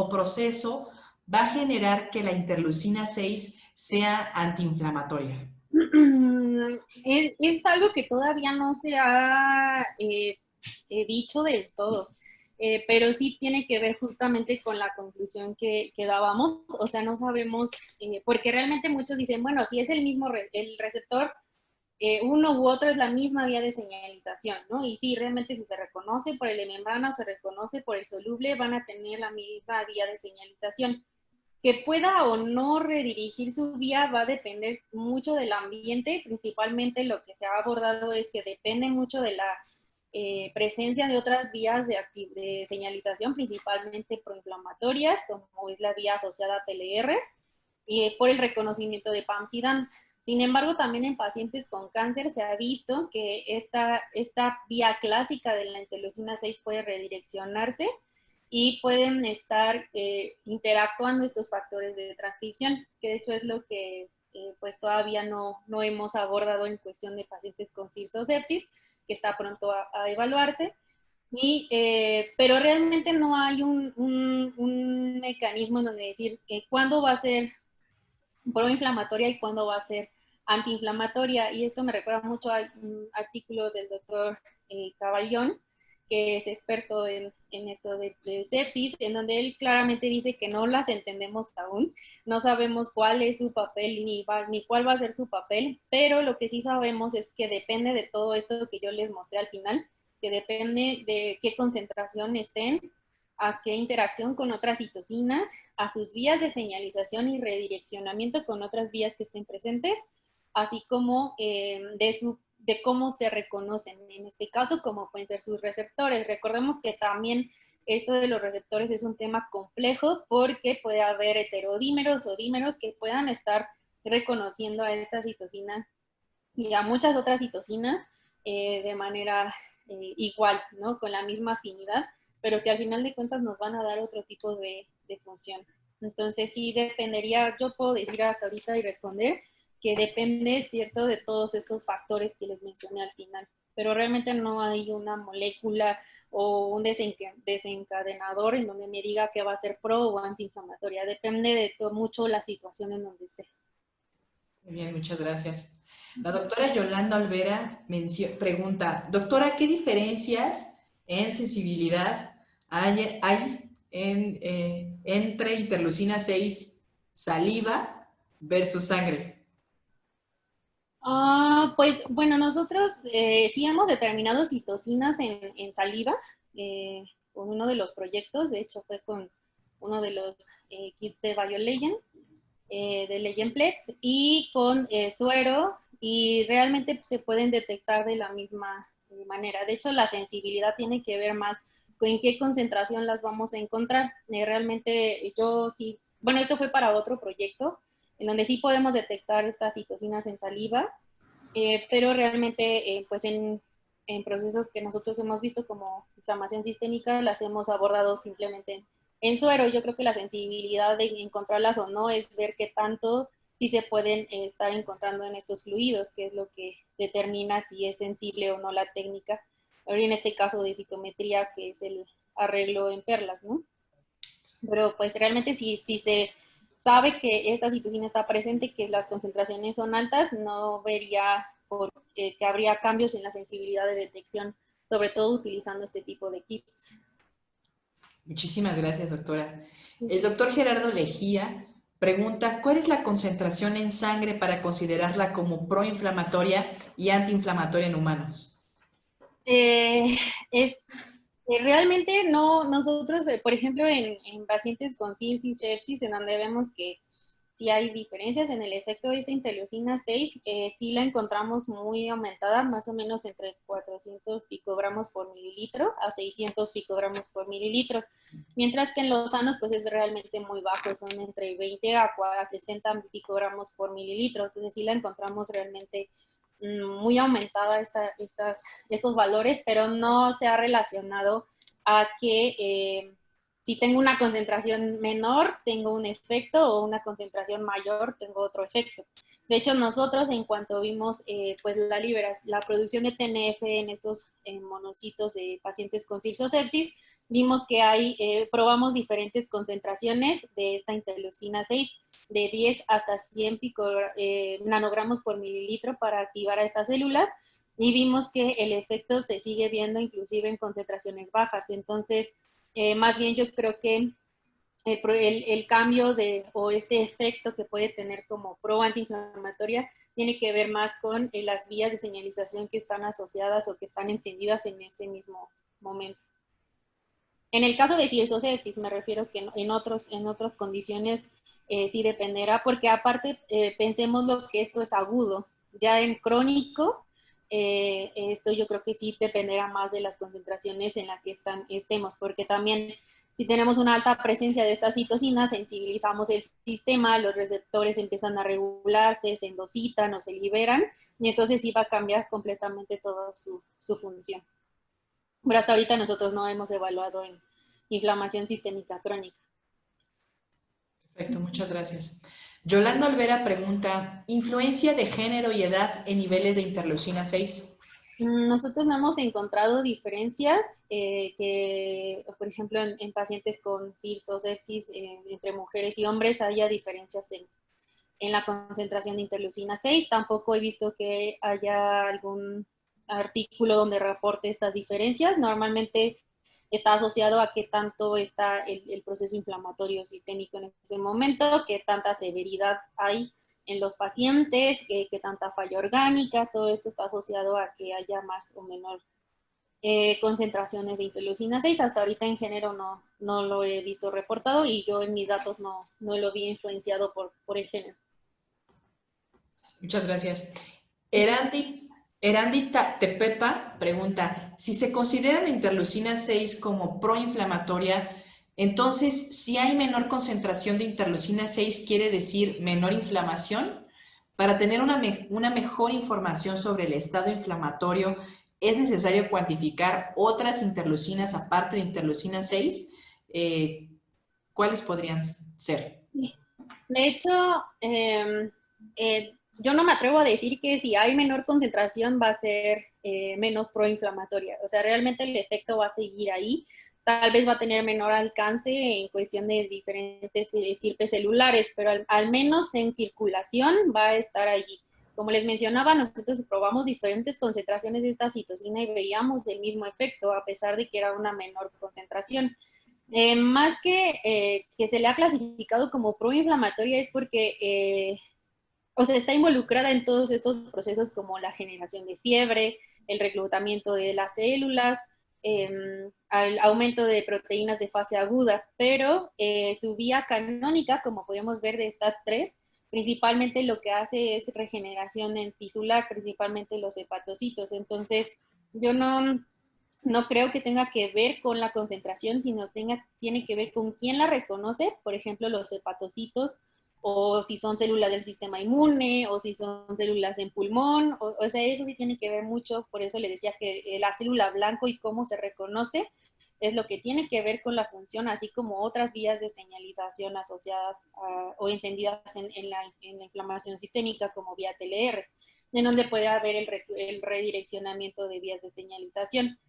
proceso va a generar que la interleucina 6 sea antiinflamatoria? Es algo que todavía no se ha dicho del todo, pero sí tiene que ver justamente con la conclusión que dábamos, o sea, no sabemos, porque realmente muchos dicen, bueno, si es el mismo el receptor, uno u otro es la misma vía de señalización, ¿no? Y sí, realmente si se reconoce por el de membrana o se reconoce por el soluble, van a tener la misma vía de señalización. Que pueda o no redirigir su vía va a depender mucho del ambiente, principalmente lo que se ha abordado es que depende mucho de la presencia de otras vías de señalización, principalmente proinflamatorias, como es la vía asociada a TLRs, por el reconocimiento de PAMS y DAMS. Sin embargo, también en pacientes con cáncer se ha visto que esta vía clásica de la interleucina 6 puede redireccionarse y pueden estar interactuando estos factores de transcripción, que de hecho es lo que pues todavía no hemos abordado en cuestión de pacientes con cirrhosis o sepsis, que está pronto a evaluarse. Pero realmente no hay un mecanismo en donde decir cuándo va a ser proinflamatoria y cuándo va a ser antiinflamatoria. Y esto me recuerda mucho a un artículo del doctor Caballón, que es experto en esto de sepsis, en donde él claramente dice que no las entendemos aún, no sabemos cuál es su papel ni cuál va a ser su papel, pero lo que sí sabemos es que depende de todo esto que yo les mostré al final, que depende de qué concentración estén, a qué interacción con otras citocinas, a sus vías de señalización y redireccionamiento con otras vías que estén presentes, así como de cómo se reconocen, en este caso, cómo pueden ser sus receptores. Recordemos que también esto de los receptores es un tema complejo porque puede haber heterodímeros o dímeros que puedan estar reconociendo a esta citocina y a muchas otras citocinas de manera igual, ¿no? Con la misma afinidad, pero que al final de cuentas nos van a dar otro tipo de función. Entonces sí dependería, yo puedo decir hasta ahorita y responder que depende, ¿cierto?, de todos estos factores que les mencioné al final, pero realmente no hay una molécula o un desencadenador en donde me diga que va a ser pro o antiinflamatoria, depende de mucho la situación en donde esté. Muy bien, muchas gracias. La doctora Yolanda Olvera pregunta, doctora, ¿qué diferencias en sensibilidad hay entre interleucina 6 saliva versus sangre? Pues bueno, nosotros sí hemos determinado citocinas en saliva con uno de los proyectos, de hecho fue con uno de los kits de BioLegend, de Legendplex, y con suero, y realmente se pueden detectar de la misma manera. De hecho, la sensibilidad tiene que ver más con en qué concentración las vamos a encontrar. Realmente yo sí, bueno, esto fue para otro proyecto, en donde sí podemos detectar estas citocinas en saliva, pero realmente pues en procesos que nosotros hemos visto como inflamación sistémica las hemos abordado simplemente en suero. Yo creo que la sensibilidad de encontrarlas o no es ver qué tanto sí se pueden estar encontrando en estos fluidos, que es lo que determina si es sensible o no la técnica, en este caso de citometría, que es el arreglo en perlas, ¿no? Pero pues realmente si se sabe que esta citocina está presente, que las concentraciones son altas, no vería que habría cambios en la sensibilidad de detección, sobre todo utilizando este tipo de kits. Muchísimas gracias, doctora. El doctor Gerardo Lejía Pregunta, ¿cuál es la concentración en sangre para considerarla como proinflamatoria y antiinflamatoria en humanos? Eh, es, realmente no, nosotros, por ejemplo, en pacientes con SIRS y sepsis, en donde vemos que sí hay diferencias en el efecto de esta interleucina 6, sí la encontramos muy aumentada, más o menos entre 400 picogramos por mililitro a 600 picogramos por mililitro, mientras que en los sanos pues es realmente muy bajo, son entre 20 a 60 picogramos por mililitro, entonces sí la encontramos realmente muy aumentada estos valores, pero no se ha relacionado a que si tengo una concentración menor, tengo un efecto, o una concentración mayor, tengo otro efecto. De hecho, nosotros en cuanto vimos pues la producción de TNF en estos monocitos de pacientes con sepsis, vimos que probamos diferentes concentraciones de esta interleucina 6, de 10 hasta 100 nanogramos por mililitro para activar a estas células, y vimos que el efecto se sigue viendo inclusive en concentraciones bajas. Entonces, más bien yo creo que el cambio o este efecto que puede tener como pro-antiinflamatoria tiene que ver más con las vías de señalización que están asociadas o que están encendidas en ese mismo momento. En el caso de cirrosepsis, me refiero que en otras condiciones sí dependerá, porque aparte pensemos lo que esto es agudo. Ya en crónico, esto yo creo que sí dependerá más de las concentraciones en las que estemos, porque también si tenemos una alta presencia de estas citocinas, sensibilizamos el sistema, los receptores empiezan a regularse, se endocitan o se liberan, y entonces sí va a cambiar completamente toda su función. Pero hasta ahorita nosotros no hemos evaluado en inflamación sistémica crónica. Perfecto, muchas gracias. Yolanda Olvera pregunta, ¿influencia de género y edad en niveles de interleucina 6? Nosotros no hemos encontrado diferencias por ejemplo, en pacientes con SIRS o sepsis, entre mujeres y hombres, haya diferencias en la concentración de interleucina 6. Tampoco he visto que haya algún artículo donde reporte estas diferencias. Normalmente está asociado a qué tanto está el proceso inflamatorio sistémico en ese momento, qué tanta severidad hay en los pacientes, qué tanta falla orgánica. Todo esto está asociado a que haya más o menor concentraciones de interleucina 6. Hasta ahorita en género no lo he visto reportado, y yo en mis datos no lo vi influenciado por el género. Muchas gracias. Erandi Tepepa pregunta, si se considera la interleucina 6 como proinflamatoria, entonces, si hay menor concentración de interleucina 6, ¿quiere decir menor inflamación? Para tener una mejor información sobre el estado inflamatorio, ¿es necesario cuantificar otras interleucinas aparte de interleucina 6? ¿Cuáles podrían ser? De hecho, yo no me atrevo a decir que si hay menor concentración va a ser menos proinflamatoria. O sea, realmente el efecto va a seguir ahí. Tal vez va a tener menor alcance en cuestión de diferentes estirpes celulares, pero al menos en circulación va a estar allí. Como les mencionaba, nosotros probamos diferentes concentraciones de esta citocina y veíamos el mismo efecto, a pesar de que era una menor concentración. Más que se le ha clasificado como proinflamatoria es porque o sea, está involucrada en todos estos procesos como la generación de fiebre, el reclutamiento de las células, al aumento de proteínas de fase aguda, pero su vía canónica, como podemos ver de STAT3, principalmente lo que hace es regeneración en tisular, principalmente los hepatocitos. Entonces, yo no creo que tenga que ver con la concentración, sino tiene que ver con quién la reconoce, por ejemplo, los hepatocitos, o si son células del sistema inmune, o si son células en pulmón, o sea, eso sí tiene que ver mucho. Por eso le decía que la célula blanco y cómo se reconoce es lo que tiene que ver con la función, así como otras vías de señalización asociadas o encendidas en la inflamación sistémica, como vía TLRs, en donde puede haber el redireccionamiento de vías de señalización.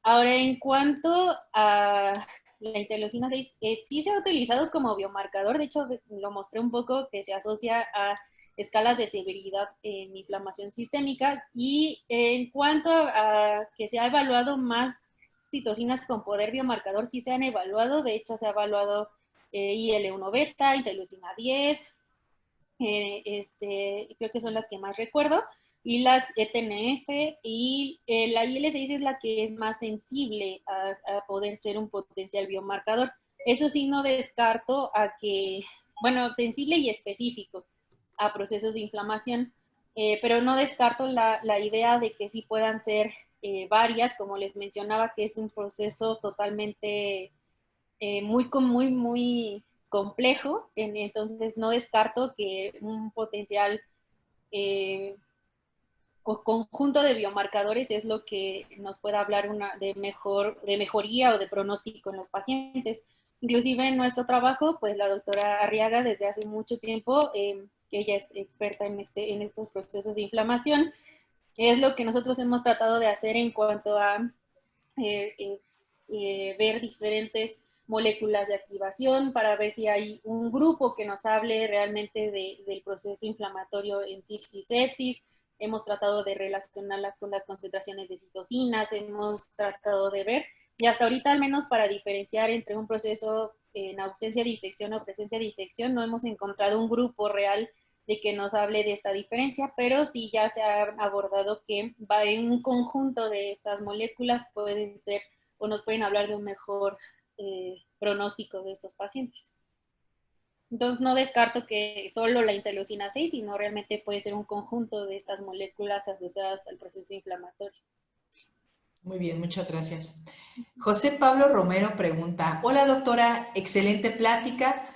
Ahora, en cuanto a la interleucina 6, sí se ha utilizado como biomarcador. De hecho, lo mostré un poco, que se asocia a escalas de severidad en inflamación sistémica. Y en cuanto a que se ha evaluado más citocinas con poder biomarcador, sí se han evaluado. De hecho, se ha evaluado IL-1 beta, interleucina 10, creo que son las que más recuerdo, y las TNF, y la IL-6 es la que es más sensible a poder ser un potencial biomarcador. Eso sí, no descarto a que, bueno, sensible y específico a procesos de inflamación, pero no descarto la idea de que sí puedan ser varias, como les mencionaba, que es un proceso totalmente muy complejo, entonces no descarto que un potencial o conjunto de biomarcadores es lo que nos pueda hablar de mejoría o de pronóstico en los pacientes. Inclusive en nuestro trabajo, pues la doctora Arriaga desde hace mucho tiempo, que ella es experta en estos procesos de inflamación, es lo que nosotros hemos tratado de hacer en cuanto a ver diferentes moléculas de activación para ver si hay un grupo que nos hable realmente del proceso inflamatorio en sepsis y sepsis. Hemos tratado de relacionarla con las concentraciones de citocinas, hemos tratado de ver, y hasta ahorita al menos para diferenciar entre un proceso en ausencia de infección o presencia de infección, no hemos encontrado un grupo real de que nos hable de esta diferencia, pero sí ya se ha abordado que va en un conjunto de estas moléculas pueden ser o nos pueden hablar de un mejor pronóstico de estos pacientes. Entonces no descarto que solo la interleucina 6, sino realmente puede ser un conjunto de estas moléculas asociadas al proceso inflamatorio. Muy bien, muchas gracias. José Pablo Romero pregunta, hola doctora, excelente plática.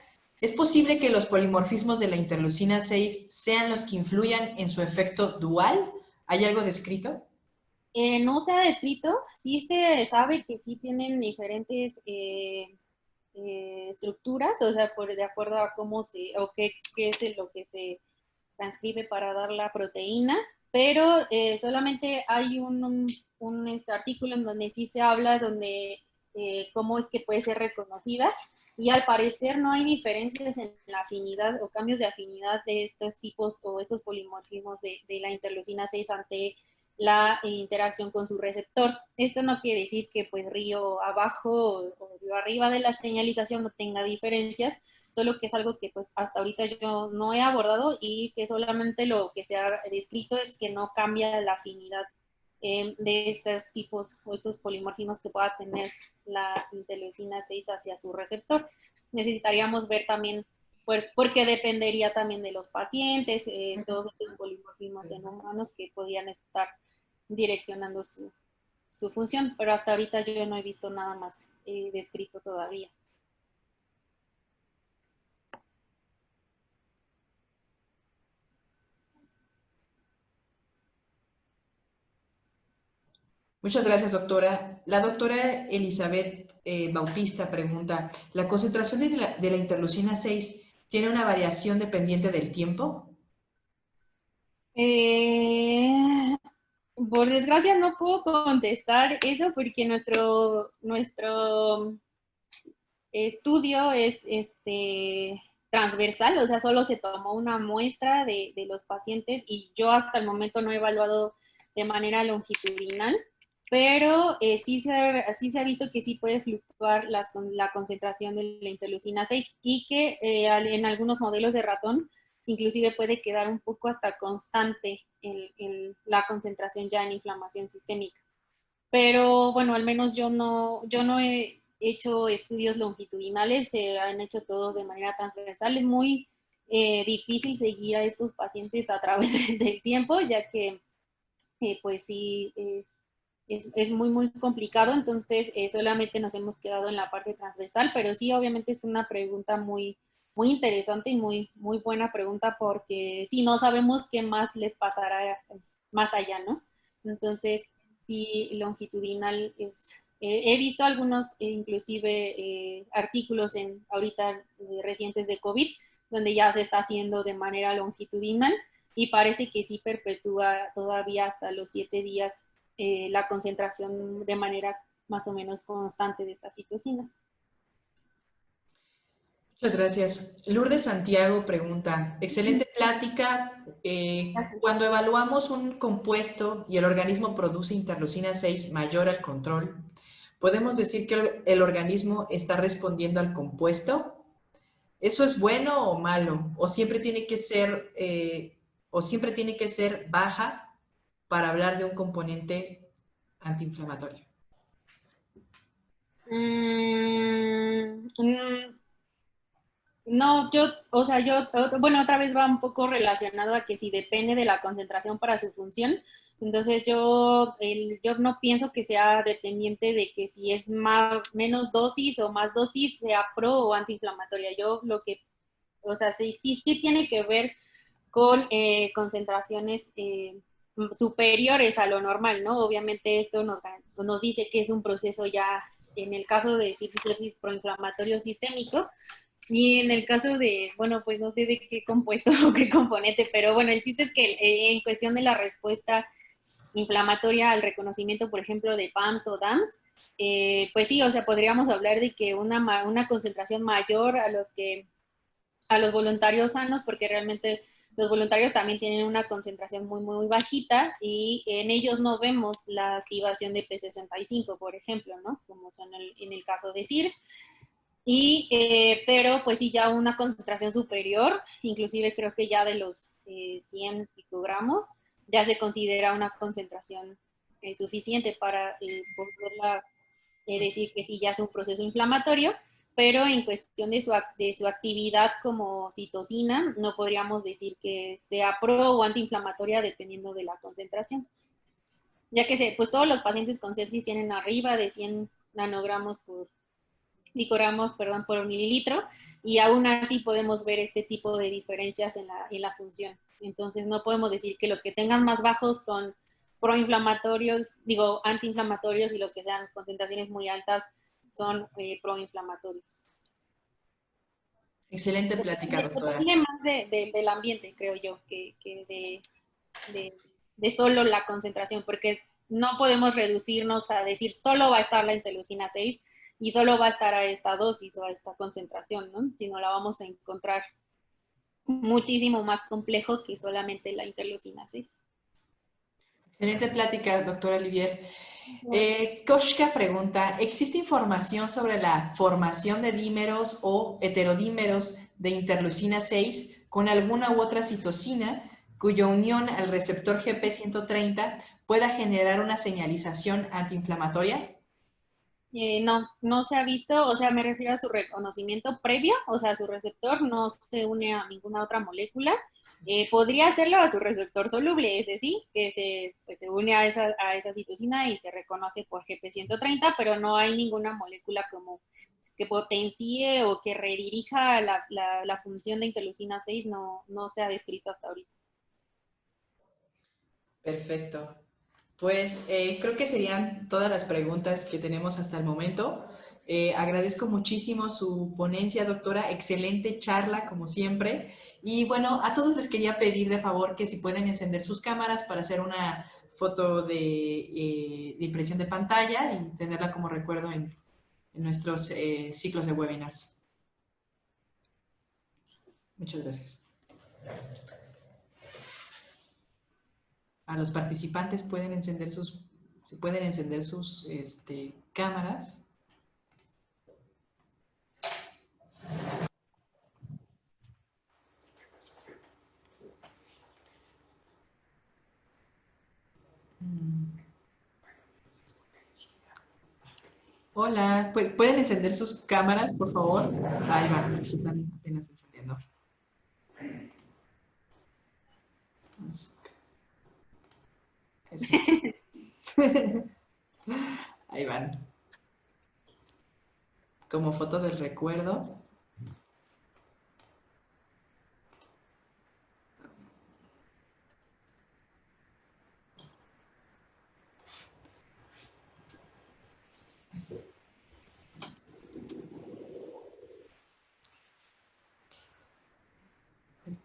¿Es posible que los polimorfismos de la interleucina 6 sean los que influyan en su efecto dual? ¿Hay algo descrito? No se ha descrito, sí se sabe que sí tienen diferentes estructuras, o sea, de acuerdo a cómo qué es lo que se transcribe para dar la proteína, pero solamente hay un artículo en donde sí se habla donde cómo es que puede ser reconocida, y al parecer no hay diferencias en la afinidad o cambios de afinidad de estos tipos o estos polimorfismos de la interleucina 6 ante la interacción con su receptor. Esto no quiere decir que pues río abajo o río arriba de la señalización no tenga diferencias, solo que es algo que pues hasta ahorita yo no he abordado y que solamente lo que se ha descrito es que no cambia la afinidad de estos tipos o estos polimorfismos que pueda tener la interleucina 6 hacia su receptor. Necesitaríamos ver también, pues, porque dependería también de los pacientes, todos estos polimorfismos en humanos que podrían estar direccionando su función, pero hasta ahorita yo no he visto nada más descrito todavía. Muchas gracias, doctora. La doctora Elizabeth Bautista pregunta, ¿la concentración de la interleucina 6 tiene una variación dependiente del tiempo? Por desgracia no puedo contestar eso porque nuestro estudio es transversal, o sea, solo se tomó una muestra de los pacientes y yo hasta el momento no he evaluado de manera longitudinal, pero sí se ha visto que sí puede fluctuar la concentración de la interleucina 6 y que en algunos modelos de ratón inclusive puede quedar un poco hasta constante en la concentración ya en inflamación sistémica. Pero bueno, al menos yo no he hecho estudios longitudinales, se han hecho todos de manera transversal. Es muy difícil seguir a estos pacientes a través del tiempo, ya que pues sí, es muy complicado, entonces solamente nos hemos quedado en la parte transversal, pero sí, obviamente es una pregunta muy interesante y muy buena pregunta, porque sí, no sabemos qué más les pasará más allá, ¿no? Entonces, sí, longitudinal es... he visto algunos, inclusive, artículos ahorita recientes de COVID, donde ya se está haciendo de manera longitudinal y parece que sí perpetúa todavía hasta los 7 días la concentración de manera más o menos constante de estas citocinas. Muchas gracias. Lourdes Santiago pregunta, excelente plática. Cuando evaluamos un compuesto y el organismo produce interleucina 6 mayor al control, ¿podemos decir que el organismo está respondiendo al compuesto? ¿Eso es bueno o malo? ¿O siempre tiene que ser baja para hablar de un componente antiinflamatorio? No, bueno, otra vez va un poco relacionado a que si depende de la concentración para su función, entonces yo no pienso que sea dependiente de que si es menos dosis o más dosis sea pro o antiinflamatoria. Yo lo que, o sea, sí tiene que ver con concentraciones superiores a lo normal, ¿no? Obviamente esto nos dice que es un proceso ya, en el caso de decir sepsis proinflamatorio sistémico, y en el caso de, bueno, pues no sé de qué compuesto o qué componente, pero bueno, el chiste es que en cuestión de la respuesta inflamatoria al reconocimiento, por ejemplo, de PAMS o DAMS, pues sí, o sea, podríamos hablar de que una concentración mayor a los voluntarios sanos, porque realmente los voluntarios también tienen una concentración muy, muy bajita y en ellos no vemos la activación de P65, por ejemplo, ¿no? Como son en el caso de CIRS. Pero pues sí, ya una concentración superior, inclusive creo que ya de los 100 picogramos, ya se considera una concentración suficiente para poderla decir que sí ya es un proceso inflamatorio, pero en cuestión de su actividad como citocina, no podríamos decir que sea pro o antiinflamatoria dependiendo de la concentración. Ya que pues todos los pacientes con sepsis tienen arriba de 100 nanogramos microgramos, perdón, por mililitro, y aún así podemos ver este tipo de diferencias en la función. Entonces no podemos decir que los que tengan más bajos son proinflamatorios, digo, antiinflamatorios, y los que sean concentraciones muy altas son proinflamatorios. Excelente plática, doctora. Depende más del ambiente, creo yo, que de, de solo la concentración, porque no podemos reducirnos a decir solo va a estar la interleucina 6 y solo va a estar a esta dosis o a esta concentración, ¿no? Sino la vamos a encontrar muchísimo más complejo que solamente la interleucina 6. Excelente plática, doctora Olivier. Bueno, Koshka pregunta, ¿existe información sobre la formación de dímeros o heterodímeros de interleucina 6 con alguna u otra citocina cuya unión al receptor GP130 pueda generar una señalización antiinflamatoria? no se ha visto, o sea, me refiero a su reconocimiento previo, o sea, su receptor no se une a ninguna otra molécula. Podría hacerlo a su receptor soluble, ese sí, que pues se une a esa citocina y se reconoce por GP130, pero no hay ninguna molécula como que potencie o que redirija la función de interleucina 6, no se ha descrito hasta ahorita. Perfecto. Pues creo que serían todas las preguntas que tenemos hasta el momento. Agradezco muchísimo su ponencia, doctora. Excelente charla, como siempre. Y bueno, a todos les quería pedir de favor que si pueden encender sus cámaras para hacer una foto de impresión de pantalla y tenerla como recuerdo en nuestros ciclos de webinars. Muchas gracias. A los participantes si pueden encender sus cámaras. Hola, ¿pueden encender sus cámaras, por favor? Ahí va, están apenas encendiendo. Ahí van. Como foto del recuerdo.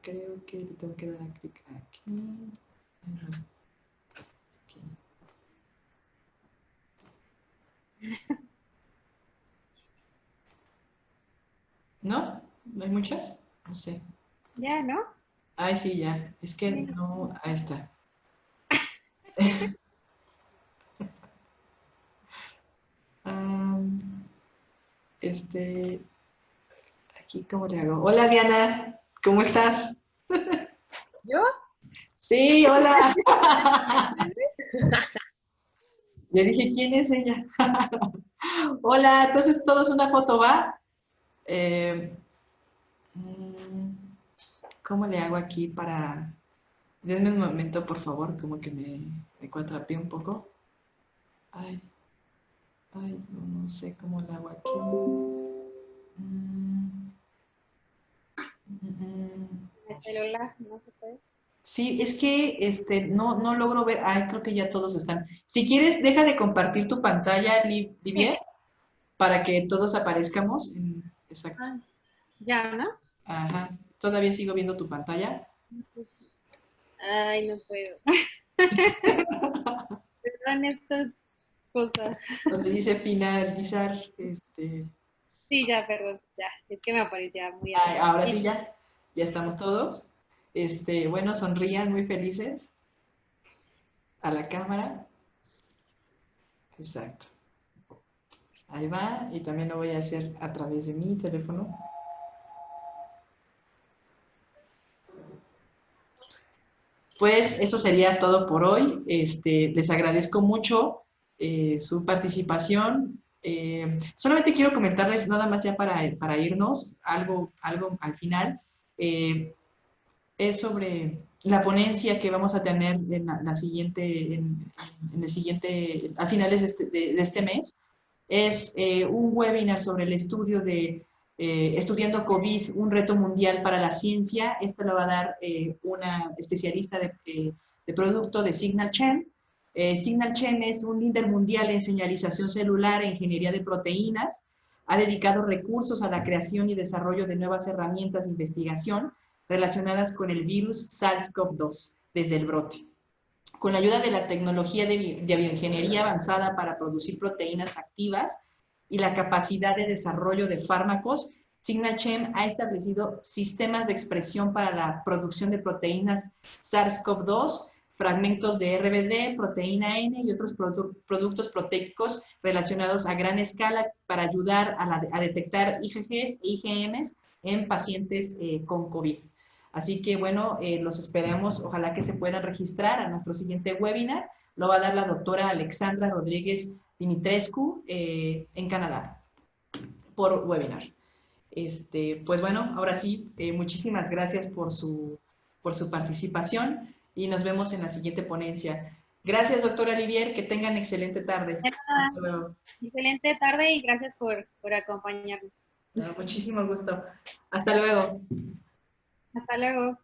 Creo que le tengo que dar a clic aquí. Aquí. ¿No? ¿No hay muchas? No sé. Ya, ¿no? Ay, sí, ya. Es que no. Ahí está. Um, este. aquí, ¿cómo le hago? Hola, Diana, ¿cómo estás? ¿Yo? Sí, hola. Yo dije, ¿quién es ella? Hola, entonces todos una foto, ¿va? Eh, mm, ¿Cómo le hago aquí para...? Denme un momento, por favor, como que me cuatrapeé un poco. Ay, ay, no sé cómo le hago aquí. Mm, El celular, no se puede. Sí, es que no logro ver. Ay, creo que ya todos están. Si quieres, deja de compartir tu pantalla, Sí. Livier, para que todos aparezcamos. Exacto. Ah, ya, ¿no? Ajá. Todavía sigo viendo tu pantalla. Ay, no puedo. Perdón estas cosas. Donde dice finalizar, Sí, ya, perdón, ya. Es que me aparecía muy ay, arriba. ahora sí Sí, ya estamos todos. Bueno, sonrían muy felices a la cámara. Exacto. Ahí va. Y también lo voy a hacer a través de mi teléfono. Pues eso sería todo por hoy. Les agradezco mucho su participación. Solamente quiero comentarles, nada más ya para irnos, algo al final. Eh, es sobre la ponencia que vamos a tener en la siguiente, en el siguiente, a finales de este mes. Es un webinar sobre el estudio de Estudiando COVID, un reto mundial para la ciencia. Esta lo va a dar una especialista de producto de Signal Chain. Signal Chain es un líder mundial en señalización celular e ingeniería de proteínas. Ha dedicado recursos a la creación y desarrollo de nuevas herramientas de investigación relacionadas con el virus SARS-CoV-2 desde el brote. Con la ayuda de la tecnología de bioingeniería avanzada para producir proteínas activas y la capacidad de desarrollo de fármacos, SignalChain ha establecido sistemas de expresión para la producción de proteínas SARS-CoV-2, fragmentos de RBD, proteína N y otros productos proteicos relacionados a gran escala para ayudar a detectar IgGs e IgMs en pacientes con COVID. Así que bueno, los esperamos, ojalá que se puedan registrar a nuestro siguiente webinar. Lo va a dar la doctora Alexandra Rodríguez Dimitrescu en Canadá por webinar. Pues bueno, ahora sí, muchísimas gracias por su participación y nos vemos en la siguiente ponencia. Gracias, doctora Olivier, que tengan excelente tarde. Hasta luego. excelente tarde y gracias por acompañarnos. No, muchísimo gusto. Hasta luego. Hasta luego.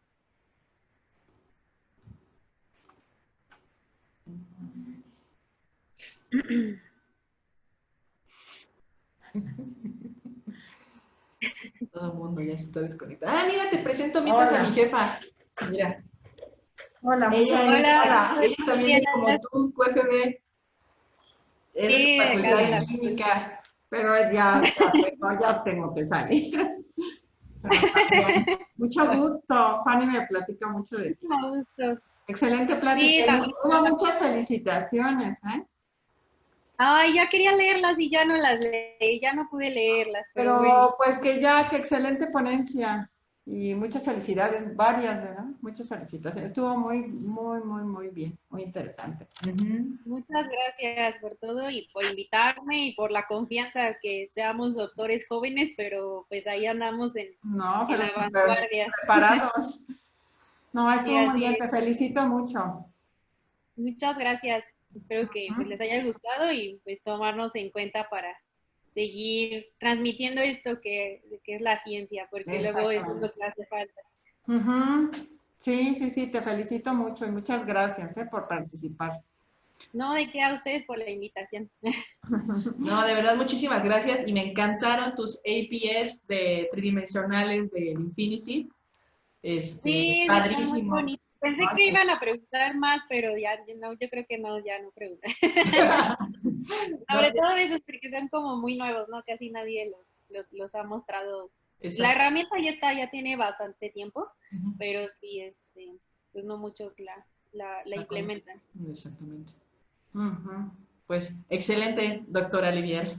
Todo el mundo ya se está desconectado. Ah, mira, te presento mientras a mi jefa. Mira. Hola, Hola. Ella también es como tú, QFB, es de Sí, la de acá Facultad de de la Química. pero ya tengo que salir. Pero también, mucho gusto. Fanny me platica mucho de ti. muchísimo gusto. Excelente Sí, plática. Y también. hubo muchas felicitaciones, ¿eh? Ay, ya quería leerlas y ya no las leí, ya no pude leerlas, pero bueno. Pero pues que excelente ponencia. Y muchas felicidades, varias, ¿verdad? Muchas felicitaciones. Estuvo muy bien, muy interesante. Muchas gracias por todo y por invitarme y por la confianza que seamos doctores jóvenes, pero pues ahí andamos No, en pero la súper vanguardia. preparados. No, Sí, estuvo muy así bien, es. te felicito mucho. Muchas gracias. Espero que pues, les haya gustado y pues tomarnos en cuenta para seguir transmitiendo esto que es la ciencia, porque luego eso es Exactamente. lo que hace falta. Ujú. Sí, sí, sí, te felicito mucho y muchas gracias, por participar. No, de qué a ustedes por la invitación. No, de verdad, muchísimas gracias y me encantaron tus APS de tridimensionales del Infinity. Sí, sí, están muy Padrísimo. bonitos. Pensé Ay, que iban a preguntar más, pero ya no, yo creo que no, ya no preguntan. No, Sobre todo esos porque son como muy nuevos, ¿no? Casi nadie los ha mostrado. La exacto. herramienta ya está, ya tiene bastante tiempo, pero sí, pues no muchos la implementan. Exactamente. ujú. Pues excelente, doctora Olivier.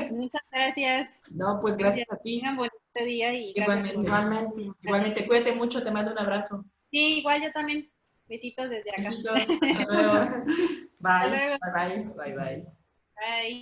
Muchas gracias. No, pues Gracias. gracias a ti. Tengan bonito este día y gracias por... Igualmente. Igualmente, cuídate mucho, te mando un abrazo. Sí, igual yo también. Besitos desde acá. Besitos, hasta luego. Hasta Bye, luego. bye, bye. Bye, bye. Bye.